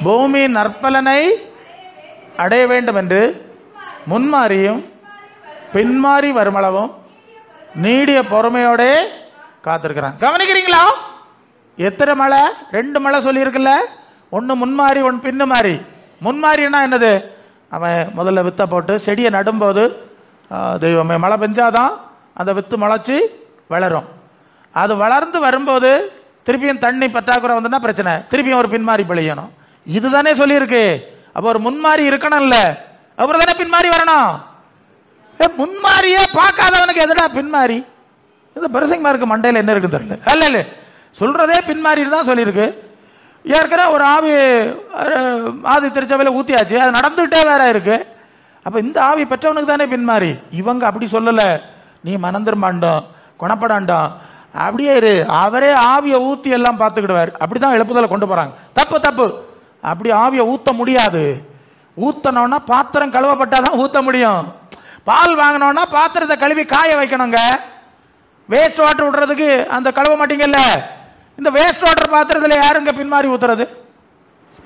Speaker 1: பூமியின் நற்பலனை அடைய வேண்டும் என்று முன்மாரியும் பின்மாரி வருமளவும் நீடிய பொறுமையோட காத்திருக்கிறான். கவனிக்கிறீங்களா? எத்தனை மழை? 2 மழை சொல்லியிருக்குல்ல. ஒன்று முன்மாரி, ஒன்று பின்னு மாறி. முன்மாரின்னா என்னது? அவன் முதல்ல வித்தை போட்டு செடியை நடும்போது தெய்வமே மழை பெஞ்சாதான் அந்த வித்து முளைச்சி வளரும். அது வளர்ந்து வரும்போது திருப்பியும் தண்ணி பற்றாக்குறை வந்துன்னா பிரச்சனை, திருப்பியும் ஒரு பின்மாரி பிழையணும். இதுதானே சொல்லியிருக்கு. அப்போ ஒரு முன்மாரி இருக்கணும்ல, அப்புறம் தானே பின்மாரி வரணும். முன்மாரியே பார்க்காதவனுக்கு எதுடா பின்மாரி? இது பிரசங்கமாருக்கு மண்டையில் என்ன இருக்குன்னு தெரியல. அல்ல சொல்றதே பின்மாரி தான் சொல்லியிருக்கு. ஏற்கனவே ஒரு ஆவி ஆதி திருச்சபையில் ஊத்தியாச்சு, அது நடந்துகிட்டே வேற இருக்கு. அப்போ இந்த ஆவி பெற்றவனுக்கு தானே பின்மாரி. இவங்க அப்படி சொல்லலை. நீ மனந்திரும்பாண்டோம், குணப்படாண்டோம், அப்படியே இரு, அவரே ஆவியை ஊற்றி எல்லாம் பார்த்துக்கிடுவார். அப்படிதான் எழுப்புதலை கொண்டு போறாங்க. தப்பு. அப்படி ஆவியை ஊற்ற முடியாது. ஊத்தணும்னா பாத்திரம் கழுவப்பட்டாதான் ஊற்ற முடியும். பால் வாங்கினோம்னா பாத்திரத்தை கழுவி காய வைக்கணுங்க. வேஸ்ட் வாட்டர் விடுறதுக்கு அந்த கழுவ மாட்டீங்கல்ல, இந்த வேஸ்ட் வாட்டர் பாத்திரத்தில் யாருங்க பின்மாரி ஊத்துறது?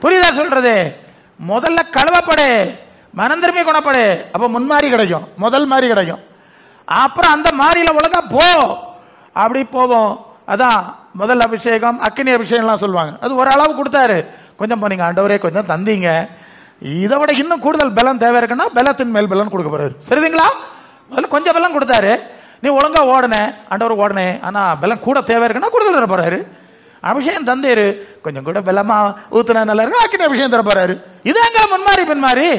Speaker 1: புரியுதா சொல்றது? முதல்ல கழுவப்படு, மனந்திரும்பி குணப்படு, அப்ப முன்மாரி கிடைக்கும், முதல் மாறி கிடைக்கும். அப்புறம் அந்த மாறியில ஒழுங்கா போ, அப்படி போவோம். அதான் முதல் அபிஷேகம், அக்கினி அபிஷேகம்லாம் சொல்லுவாங்க. அது ஒரு அளவு கொடுத்தாரு. கொஞ்சம் போனீங்க ஆண்டவரே, கொஞ்சம் தந்தீங்க, இதை விட இன்னும் கூடுதல் பலம் தேவை இருக்குன்னா பலத்தின் மேல் பலன் கொடுக்க போறாரு. சரிங்களா? முதல்ல கொஞ்சம் பலம் கொடுத்தாரு, நீ ஒழுங்கா ஓடன ஆண்டவர் ஓடனே, ஆனா பலம் கூட தேவை இருக்குன்னா கூடுதல் தர போறாரு. அபிஷேகம் தந்தேரு, கொஞ்சம் கூட பலமா ஊத்துனா நல்லா இருக்கு, அக்கினி அபிஷேகம் தர போறாரு. இது எங்க முன்மாரி பின்மாரி?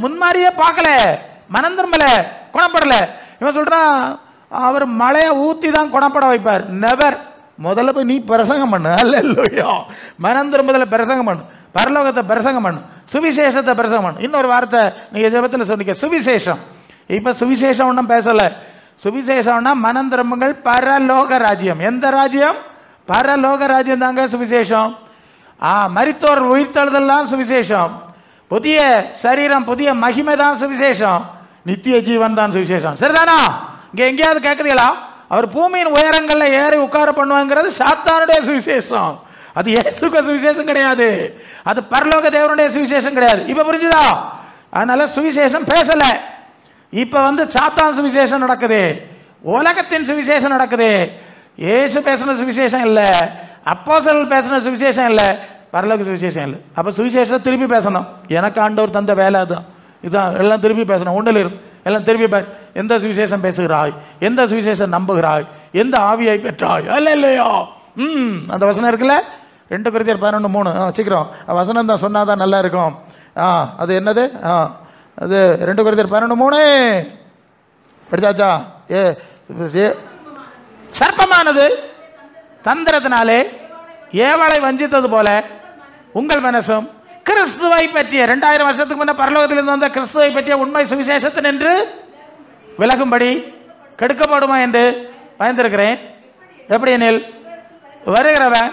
Speaker 1: முன்மாரியே பார்க்கல, மனம் திரும்பல, குணப்படல. இவன் சொல்றான் அவர் மழையை ஊத்தி தான் குணப்பட வைப்பார். நெவர். முதல்ல போய் நீ பிரசங்கம் பண்ணு. அல்லேலூயா. மனம் திரும்புதல பிரசங்கம் பண்ணு, பரலோகத்தை பிரசங்கம் பண்ணு, சுவிசேஷத்தை பிரசங்கம் பண்ணு. இன்னொரு வார்த்தை நீங்க ஜெபத்தில் சொன்னீங்க, சுவிசேஷம். இப்ப சுவிசேஷம் ஒன்றும் பேசல. சுவிசேஷம்னா மனம் திரும்புங்கள், பரலோக ராஜ்யம். எந்த ராஜ்யம்? பரலோக ராஜ்யம் தாங்க சுவிசேஷம். மரித்தோர் உயிர்த்தெழுதல் தான் சுவிசேஷம். புதிய சரீரம், புதிய மகிமை தான் சுவிசேஷம். நித்திய ஜீவன் தான் சுவிசேஷம். சரிதானா? இங்க எங்கேயாவது கேட்குறீங்களா? அவர் பூமியின் உயரங்கள்ல ஏறி உட்கார பண்ணுவாங்கிறது சாத்தானுடைய சுவிசேஷம். அது இயேசுக்கு சுவிசேஷம் கிடையாது, அது பரலோக தேவனுடைய சுவிசேஷம் கிடையாது. இப்ப புரிஞ்சுதா? அதனால சுவிசேஷம் பேசல. இப்ப சாத்தான் சுவிசேஷம் நடக்குது, உலகத்தின் சுவிசேஷம் நடக்குது. இயேசு பேசின சுவிசேஷம் இல்ல, அப்போஸ்தலர்கள் பேசின சுவிசேஷம் இல்ல, பரலோக சுவிசேஷம் இல்லை. அப்ப சுவிசேஷத்தை திருப்பி பேசணும். எனக்கு ஆண்டவர் தந்த வேலை அதுதான். இதான் எல்லாம் திருப்பி பேசணும். ஒன்றில் இருக்கு எல்லாம் திருப்பி பேர். எந்த சுவிசேஷம் பேசுகிறாய், எந்த சுவிசேஷம் நம்புகிறாய், எந்த ஆவியை பெற்றாய்? அல்ல இல்லையா? அந்த வசனம் இருக்குல்ல, 2 Corinthians 11:3. சீக்கிரம் வசனம் தான் சொன்னாதான் நல்லா இருக்கும். அது என்னது? அது 2 Corinthians 11:3 படிச்சாச்சா? சர்ப்பமானது தந்திரத்தினாலே ஏவாளை வஞ்சித்தது போல உங்கள் மனசும் கிறிஸ்துவை பற்றிய 2000 வருஷத்துக்கு முன்ன பரலோகத்திலிருந்து வந்த கிறிஸ்துவை பற்றிய உண்மை சுவிசேஷத்தின் என்று விலகும்படி கெடுக்கப்படுமா என்று பயந்திருக்கிறேன். எப்படி எனில் வருகிறவன்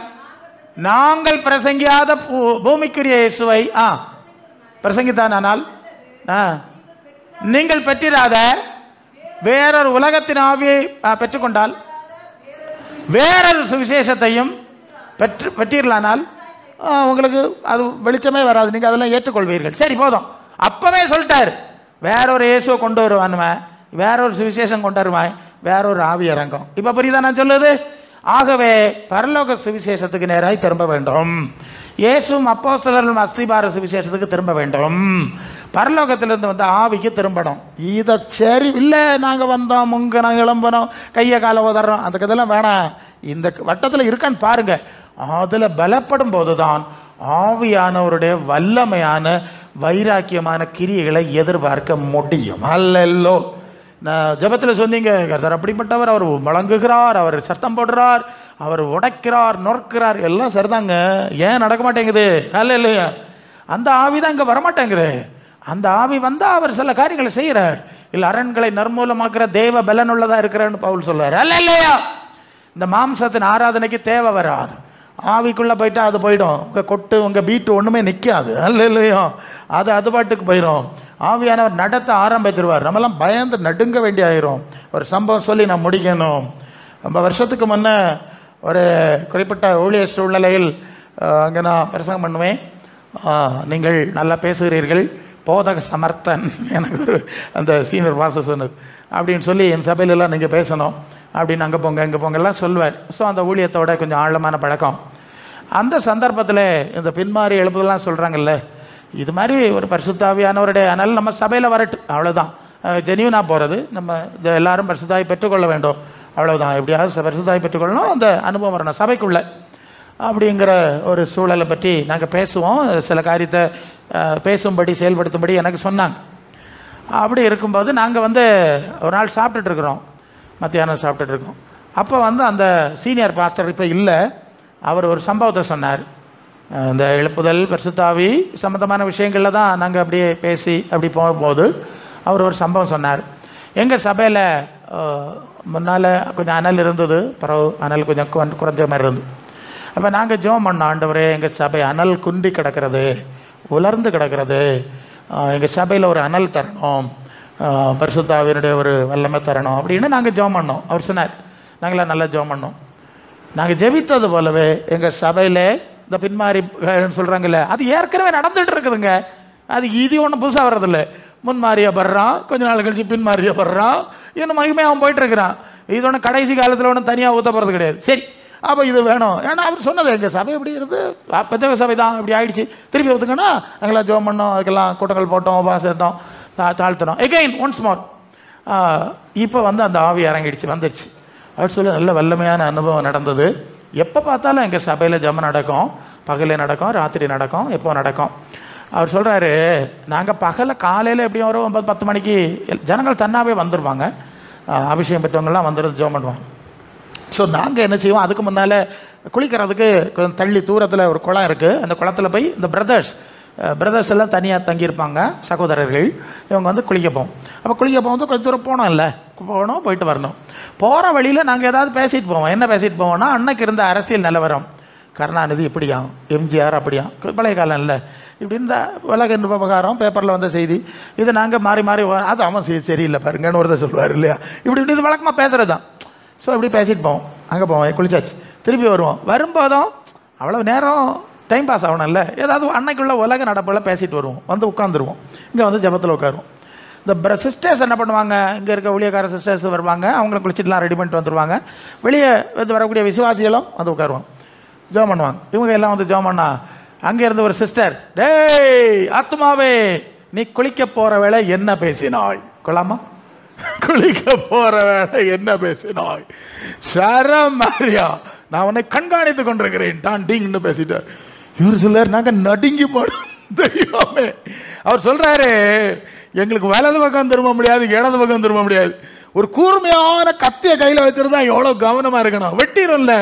Speaker 1: நாங்கள் பிரசங்கியாத பூமிக்குரிய இயேசுவை பிரசங்கித்தான். ஆனால் நீங்கள் பெற்றிராத வேறொரு உலகத்தின் ஆவியை பெற்றுக்கொண்டால், வேறொரு சுவிசேஷத்தையும் பெற்றீர்களானால் உங்களுக்கு அது வெளிச்சமே வராது, நீங்கள் அதெல்லாம் ஏற்றுக்கொள்வீர்கள். சரி போதும், அப்பவே சொல்லிட்டாரு. வேறொரு இயேசுவை கொண்டு வருவானுவன், வேறொரு சுவிசேஷம் கொண்டு வருவான், வேறொரு ஆவி இறங்கும். இப்போ புரியுதா நான் சொல்லுது? ஆகவே பரலோக சுவிசேஷத்துக்கு நேராக திரும்ப வேண்டும். இயேசுவும் அப்போஸ்தலர்களும் அஸ்திபார சுவிசேஷத்துக்கு திரும்ப வேண்டும். பரலோகத்திலிருந்து வந்து ஆவிக்கு திரும்பணும். இதை சரி இல்லை, நாங்கள் வந்தோம், நாங்கள் கிளம்புனோம், கையை காலை உதறோம், அந்த கதையெல்லாம் வேணாம். இந்த வட்டத்தில் இருக்கான்னு பாருங்க. அதில் பலப்படும் போதுதான் ஆவியானவருடைய வல்லமையான வைராக்கியமான கிரியைகளை எதிர்பார்க்க முடியும். அல்லோ நான் ஜபத்தில் சொன்னீங்க, கர்த்தர் அப்படிப்பட்டவர், அவர் வழங்குகிறார், அவர் சத்தம் போடுறார், அவர் உடைக்கிறார், நொறுக்கிறார், எல்லாம் சரிதாங்க. ஏன் நடக்க மாட்டேங்குது? அல்ல இல்லையா? அந்த ஆவி தான் இங்கே வரமாட்டேங்குது. அந்த ஆவி வந்தால் அவர் சில காரியங்களை செய்கிறார். இல்லை அரண்களை நற்மூலமாக்குற தேவ பலனுள்ளதாக இருக்கிறான்னு பவுல் சொல்றார். அல்ல இல்லையா? இந்த மாம்சத்தின் ஆராதனைக்கு தேவை வராது. ஆவிக்குள்ளே போயிட்டா அது போயிடும். உங்கள் கொட்டு உங்கள் பீட்டு ஒன்றுமே நிற்காது. அல்ல இல்லையோ? அது பாட்டுக்கு போயிடும். ஆவியானவர் நடத்த ஆரம்பிச்சிருவார். நம்மளாம் பயந்து நடுங்க வேண்டிய ஆயிரும். ஒரு சம்பவம் சொல்லி நான் முடிக்கணும். ரொம்ப வருஷத்துக்கு முன்னே ஒரு குறிப்பிட்ட ஊழிய சூழ்நிலையில் அங்கே நான் பிரசங்கம் பண்ணுவேன். நீங்கள் நல்லா பேசுகிறீர்கள், போதக சமர்த்தன், எனக்கு ஒரு அந்த சீனியர் பாஸ்டர் சொன்னது அப்படின்னு சொல்லி, என் சபையிலெல்லாம் நீங்கள் பேசணும் அப்படின்னு அங்கே போங்க இங்கே போங்கெல்லாம் சொல்லுவார். ஸோ அந்த ஊழியத்தோட கொஞ்சம் ஆழமான பழக்கம். அந்த சந்தர்ப்பத்தில் இந்த பின்மாறி எழுப்புதெல்லாம் சொல்கிறாங்கல்ல, இது மாதிரி ஒரு பரிசுத்தாவியானவருடைய அதனால் நம்ம சபையில் வரட்டு, அவ்வளோதான். ஜெனியூனாக போகிறது, நம்ம எல்லாரும் பரிசுத்தாவி பெற்றுக்கொள்ள வேண்டும், அவ்வளோதான். எப்படியாவது பரிசுத்தாவி பெற்றுக்கொள்ளணும், அந்த அனுபவம் வரணும் சபைக்குள்ளே அப்படிங்கிற ஒரு சூழலை பற்றி நாங்கள் பேசுவோம். சில காரியத்தை பேசும்படி செயல்படுத்தும்படி எனக்கு சொன்னாங்க. அப்படி இருக்கும்போது நாங்கள் வந்து ஒரு நாள் சாப்பிட்டுட்ருக்குறோம், மத்தியானம் சாப்பிட்டுட்ருக்கோம். அப்போ வந்து அந்த சீனியர் பாஸ்டர் இப்போ இல்லை, அவர் ஒரு சம்பவத்தை சொன்னார். இந்த எழுப்புதல் பரிசுத்தாவி சம்மந்தமான விஷயங்களில் தான் நாங்கள் அப்படியே பேசி அப்படி போகும்போது அவர் ஒரு சம்பவம் சொன்னார். எங்கள் சபையில் முன்னால் கொஞ்சம் அனல் இருந்தது, பிறகு அனல் கொஞ்சம் குறைஞ்ச மாதிரி இருந்தது. அப்போ நாங்கள் ஜெபம் பண்ணோம், ஆண்டவரே எங்கள் சபை அனல் குண்டி கிடக்கிறது, உலர்ந்து கிடக்கிறது, எங்கள் சபையில் ஒரு அனல் தரணும், பரிசுத்தாவினுடைய ஒரு வல்லமை தரணும் அப்படின்னு நாங்கள் ஜெபம் பண்ணோம். அவர் சொன்னார், நாங்களாம் நல்லா ஜெபம் பண்ணோம். நாங்கள் ஜெபித்தது போலவே எங்கள் சபையில் இந்த பின்மாறி சொல்கிறாங்கல்ல, அது ஏற்கனவே நடந்துகிட்டு இருக்குதுங்க. அது இது ஒன்றும் புதுசாக வர்றதில்ல. முன்மாரியை படுறான், கொஞ்ச நாள் கழிச்சு பின்மாரியை படுறான், இன்னும் மகிமையாக அவன் போயிட்டுருக்கிறான். இது ஒன்றும் கடைசி காலத்தில் ஒன்றும் தனியாக ஊற்ற போகிறது கிடையாது. சரி, அப்போ இது வேணும். ஏன்னா அவர் சொன்னது எங்கள் சபை எப்படி இருந்து பெற்ற சபை தான் இப்படி ஆயிடுச்சு, திருப்பி ஊற்றுங்கன்னா நாங்களாம் ஜோம் பண்ணோம், அதுக்கெல்லாம் கூட்டங்கள் போட்டோம், உபாசத்தோம், தாழ்த்தணும். எகெயின் ஒன்ஸ் மோர் இப்போ வந்து அந்த ஆவி இறங்கிடுச்சு, வந்துடுச்சு. அவர் சொல்லி நல்ல வல்லமையான அனுபவம் நடந்தது. எப்போ பார்த்தாலும் எங்கள் சபையில் ஜெபம் நடக்கும், பகலே நடக்கும், ராத்திரி நடக்கும், எப்போ நடக்கும். அவர் சொல்கிறாரு, நாங்கள் பகலில் காலையில் எப்படியும் ஒரு 9-10 மணிக்கு ஜனங்கள் தன்னாவே வந்துடுவாங்க, அபிஷேகம் பெற்றவங்கள்லாம் வந்துடுறது ஜெபம் பண்ணுவாங்க. ஸோ நாங்கள் என்ன செய்வோம், அதுக்கு முன்னால் குளிக்கிறதுக்கு கொஞ்சம் தள்ளி தூரத்தில் ஒரு குளம் இருக்குது. அந்த குளத்தில் போய் இந்த பிரதர்ஸ் எல்லாம் தனியாக தங்கியிருப்பாங்க, சகோதரர்கள். இவங்க வந்து குளிக்க போவோம். அப்போ குளிக்க போகும்போது கொஞ்சம் தூரம் போனோம், இல்லை போகணும், போயிட்டு வரணும். போகிற வழியில் நாங்கள் ஏதாவது பேசிட்டு போவோம். என்ன பேசிட்டு போவோம்னா, அன்னைக்கு இருந்த அரசியல் நிலவரம், கருணாநிதி இப்படியா, எம்ஜிஆர் அப்படியா, பழைய காலம் இல்லை, இப்படி இந்த உலக விவகாரம், பேப்பரில் வந்த செய்தி, இதை நாங்கள் மாறி மாறி அது அவன் சரியில்லை பாருங்கன்னு ஒருத்தர் சொல்லுவார் இல்லையா, இப்படி இது வழக்கமாக பேசுகிறது தான். ஸோ இப்படி பேசிட்டு போவோம். அங்கே போவோம், குளிச்சாச்சு, திருப்பி வருவோம். வரும்போதும் அவ்வளோ நேரம் டைம் பாஸ் ஆகணும்ல, ஏதாவது அன்னைக்குள்ள உலக நடப்பெல்லாம் பேசிட்டு வருவோம். வந்து உட்காந்துருவோம், இங்கே வந்து ஜபத்தில் உட்காருவோம். இந்த சிஸ்டர்ஸ் என்ன பண்ணுவாங்க, இங்கே இருக்க ஊழியக்கார சிஸ்டர்ஸ் வருவாங்க, அவங்கள குளிச்சுட்டுலாம் ரெடி பண்ணிட்டு வந்துடுவாங்க. வெளியே வந்து வரக்கூடிய விசுவாசிகளும் வந்து உட்காருவோம், ஜெபம் பண்ணுவாங்க. இவங்க எல்லாம் வந்து ஜெபம் பண்ணா, அங்கே இருந்து ஒரு சிஸ்டர், டேய் ஆத்மாவே நீ குளிக்க போகிற வேளை என்ன பேசினாய், கொள்ளாமா, குளிக்க போற வேலை என்ன பேசினாய், சரம் மாரியா, நான் உன்னை கண்காணித்து கொண்டிருக்கிறேன் டான் டிங்னு பேசிட்டார். இவர் சொல்றாரு, நாங்க நடுங்கி போறோம். தெய்வமே, அவர் சொல்றாரு, எங்களுக்கு வலது பக்கம் திரும்ப முடியாது, இடது பக்கம் திரும்ப முடியாது. ஒரு கூர்மையான கத்திய கையில வச்சிருந்தா எவ்வளவு கவனமா இருக்கணும், வெட்டிடும்ல.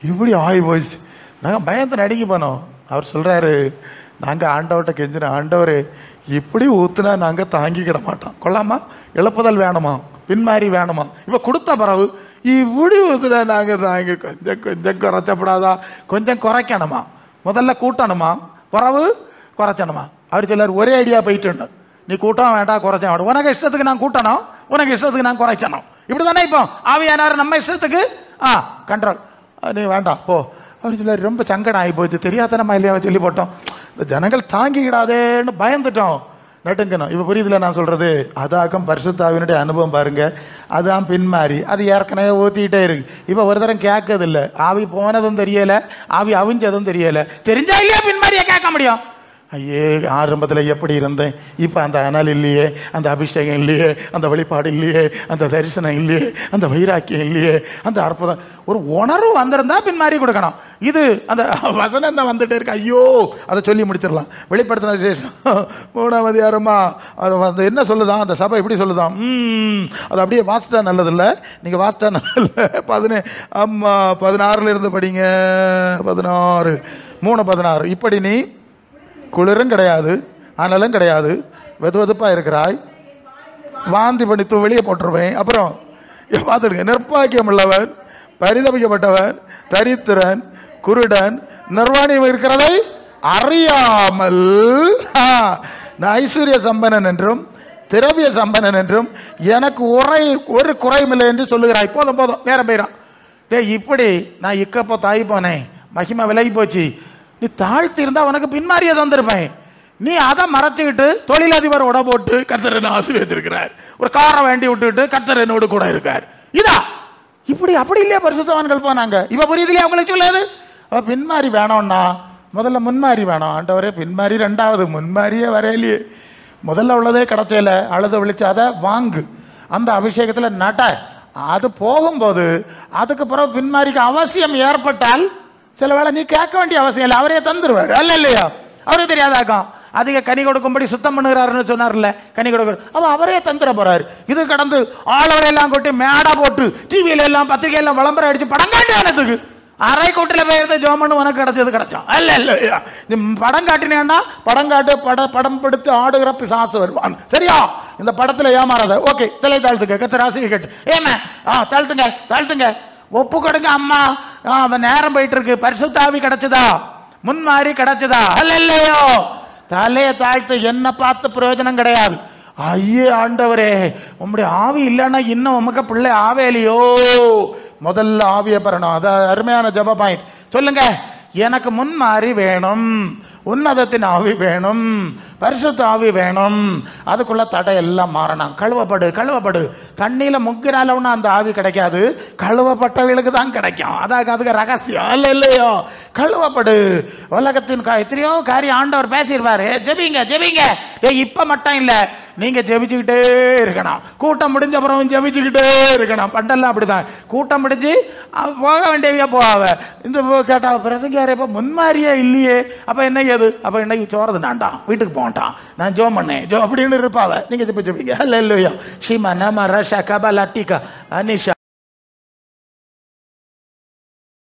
Speaker 1: இப்படி ஆகி போச்சு, நாங்க பயந்து நடுங்கி போனோம். அவர் சொல்றாரு, நாங்க ஆண்டவர்கிட்ட கெஞ்சின, ஆண்டவர் இப்படி ஊத்துனா நாங்க தாங்கிக்கிட மாட்டோம், கொள்ளாமா, இழப்புதல் வேணுமா, பின்மாறி வேணுமா, இப்ப கொடுத்த பிறகு இப்படி ஊத்துனா நாங்க தாங்கி கொஞ்சம் கொஞ்சம் குறைச்சப்படாதா, கொஞ்சம் குறைக்கணுமா, முதல்ல கூட்டணுமா, பிறகு குறைச்சணுமா. அவர் சொல்லார், ஒரே ஐடியா போயிட்டு நீ கூட்டம் வேண்டாம் குறைச்ச வேண்டாம், உனக்கு இஷ்டத்துக்கு நான் கூட்டணும், உனக்கு இஷ்டத்துக்கு நான் குறைக்கணும். இப்படி தானே இப்போ ஆவியானவர் நம்ம இஷ்டத்துக்கு கண்ட்ரோல். நீ வேண்டாம் போ அப்படின்னு சொல்லி ரொம்ப சங்கடம் ஆகி போச்சு. தெரியாதனமா இல்லையா சொல்லி போட்டோம். இந்த ஜனங்கள் தாங்கிக்கிடாதேன்னு பயந்துட்டோம், நட்டுங்கணும். இப்போ புரியுதுல நான் சொல்றது? அதாக்கம் பரிசுத்தாவினுடைய அனுபவம் பாருங்க. அதுதான் பின்மாறி, அது ஏற்கனவே ஊத்திக்கிட்டே இருக்கு. இப்போ ஒரு தரம் கேட்கறது இல்லை. ஆவி போனதும் தெரியல, ஆவி அவிஞ்சதும் தெரியல. தெரிஞ்சா இல்லையா பின்மாரியை கேட்க முடியும்? ஐயே ஆரம்பத்தில் எப்படி இருந்தேன், இப்போ அந்த அனல் இல்லையே, அந்த அபிஷேகம் இல்லையே, அந்த வழிபாடு இல்லையே, அந்த தரிசனம் இல்லையே, அந்த வைராக்கியம் இல்லையே, அந்த அற்புதம். ஒரு உணர்வு வந்திருந்தா பின்மாறி கொடுக்கணும். இது அந்த வசனம் தான் வந்துட்டே இருக்கு. ஐயோ அதை சொல்லி முடிச்சிடலாம். வெளிப்படுத்தின விசேஷம் 3ஆம் அதிகாரமா அதை வந்து என்ன சொல்லுதான், அந்த சபை எப்படி சொல்லுதான், அது அப்படியே வாசிட்டா நல்லது இல்லை, நீங்கள் வாசிட்டா நல்ல 16 இருந்து படிங்க. 16 3:16. இப்படி நீ குளிரும் கிடையாது, அனலும் கிடையாது, வெது வெதுப்பா இருக்கிறாய், வாந்தி பண்ணி வெளியே போட்டுருவேன். அப்புறம் பார்த்துடுங்க, நிர்பாக்கியம் உள்ளவன், பரிதபிக்கப்பட்டவன், தரித்திரன், குருடன், நிர்வாணியம் இருக்கிறதை அறியாமல் நான் ஐஸ்வர்ய சம்பனன் என்றும் திரவிய சம்பனன் என்றும் எனக்கு ஒரு குறைமில்லை என்று சொல்லுகிறாய். போதும் போதும், நேரம் போயிடும். இப்படி நான் இக்கப்போ தாய் போனேன், மகிமா விலகி போச்சு, நீ தாழ்த்தி இருந்தா உனக்கு பின்மாறிய தந்திருப்பேன். நீ அதை மறைச்சுக்கிட்டு தொழிலதிபர் உட போட்டு கர்த்தர் என்ன ஆசீர்வதித்திருக்கிறார், ஒரு காரை வேண்டி விட்டுட்டு கர்த்தர் என்னோடு கூட இருக்கார். இதா இப்படி அப்படி இல்லையா பரிசுத்தவான்கள் போனாங்க. இப்ப புரியுது இல்லையா உங்களுக்கு சொல்லாது? பின்மாறி வேணும்னா முதல்ல முன்மாறி வேணும். ஆண்டவரே பின்மாறி, ரெண்டாவது முன்மாரியே வரையிலேயே. முதல்ல உள்ளதே கிடைச்சல, அழுத விழிச்சு அதை வாங்கு, அந்த அபிஷேகத்தில் நட. அது போகும்போது அதுக்கு பிறகு பின்மாரிக்கு அவசியம் ஏற்பட்டால் சில வேளை நீ கேட்க வேண்டிய அவசியம் இல்லை, அவரே தந்துருவார். அல்ல இல்லையா? அவரே தெரியாதாக்கும் அதிக கனி கொடுக்கும்படி சுத்தம் பண்ணுகிறாருன்னு சொன்னார்ல, கனி கொடுக்குறாரு, அவரே தந்துட போறாரு. இது கடந்து ஆளவரையெல்லாம் கொட்டி மேடா போட்டு டிவியில எல்லாம் பத்திரிகையெல்லாம் விளம்பரம் அடிச்சு படம் காட்டினதுக்கு அரை கூட்டில் போயிருந்த ஜோமன் உனக்கு கிடைச்சது கிடைச்சோம். அல்ல இல்லையா? நீ படம் காட்டினேன்னா படம் காட்டு, படம் படுத்து ஆடுகிற பிசாசு வருவான். சரியா? இந்த படத்துல ஏமாறாத. ஓகே, தலை தாழ்த்துக்க, கத்த ராசி கேட்டு ஏமா தாழ்த்துங்க தாழ்த்துங்க, ஒப்பு கொடுங்க. அம்மா நேரம் போயிட்டு இருக்கு, பரிசுத்தாவி கிடைச்சதா, முன்மாறி கிடைச்சதா? அல்ல இல்லையோ? தலையை தாழ்த்து, என்ன பார்த்து பிரயோஜனம் கிடையாது. ஐயே ஆண்டவரே உம்முடைய ஆவி இல்லைன்னா இன்னும் உமக்கு பிள்ளை ஆவேலையோ. முதல்ல ஆவியை பெறணும். அது அருமையான ஜெப பாயிண்ட். சொல்லுங்க, எனக்கு முன்மாறி வேணும், உன்னதத்தின் ஆவி வேணும், பரிசுத்த ஆவி வேணும். அதுக்குள்ள தடை எல்லாம் மாறணும். கழுவப்படு கழுவப்படு. தண்ணியில முக்கினாலும் அந்த ஆவி கிடைக்காது, கழுவப்பட்டவர்களுக்கு தான் கிடைக்கும். அதுக்கு ரகசியம். அல்ல இல்லையோ? கழுவப்படு. உலகத்தின் எத்தனையோ காரியம் ஆண்டவர் பேசிடுவாரு. ஜெபிங்க ஜெபிங்க. இப்ப மட்டும் இல்ல, நீங்க ஜெபிச்சுக்கிட்டே இருக்கணும். கூட்டம் முடிஞ்ச அப்புறம் ஜெபிச்சுக்கிட்டே இருக்கணும். பண்டெல்லாம் அப்படிதான். கூட்டம் முடிஞ்சு போக வேண்டியவையா போவாவ. இந்த கேட்டா பிரசங்கியாரே இப்ப முன்மாரியே இல்லையே, அப்ப என்ன ஏது? அப்ப இன்னைக்கு சோறது நான்டான், வீட்டுக்கு போட்டான், நான் ஜோ பண்ணேன் ஜோ அப்படின்னு இருப்பாவ. நீங்க ஜெபிச்சுப்பீங்க. அல்ல இல்லையோ? ஷீமா நம ரஷா கபா லட்டிகா அனிஷா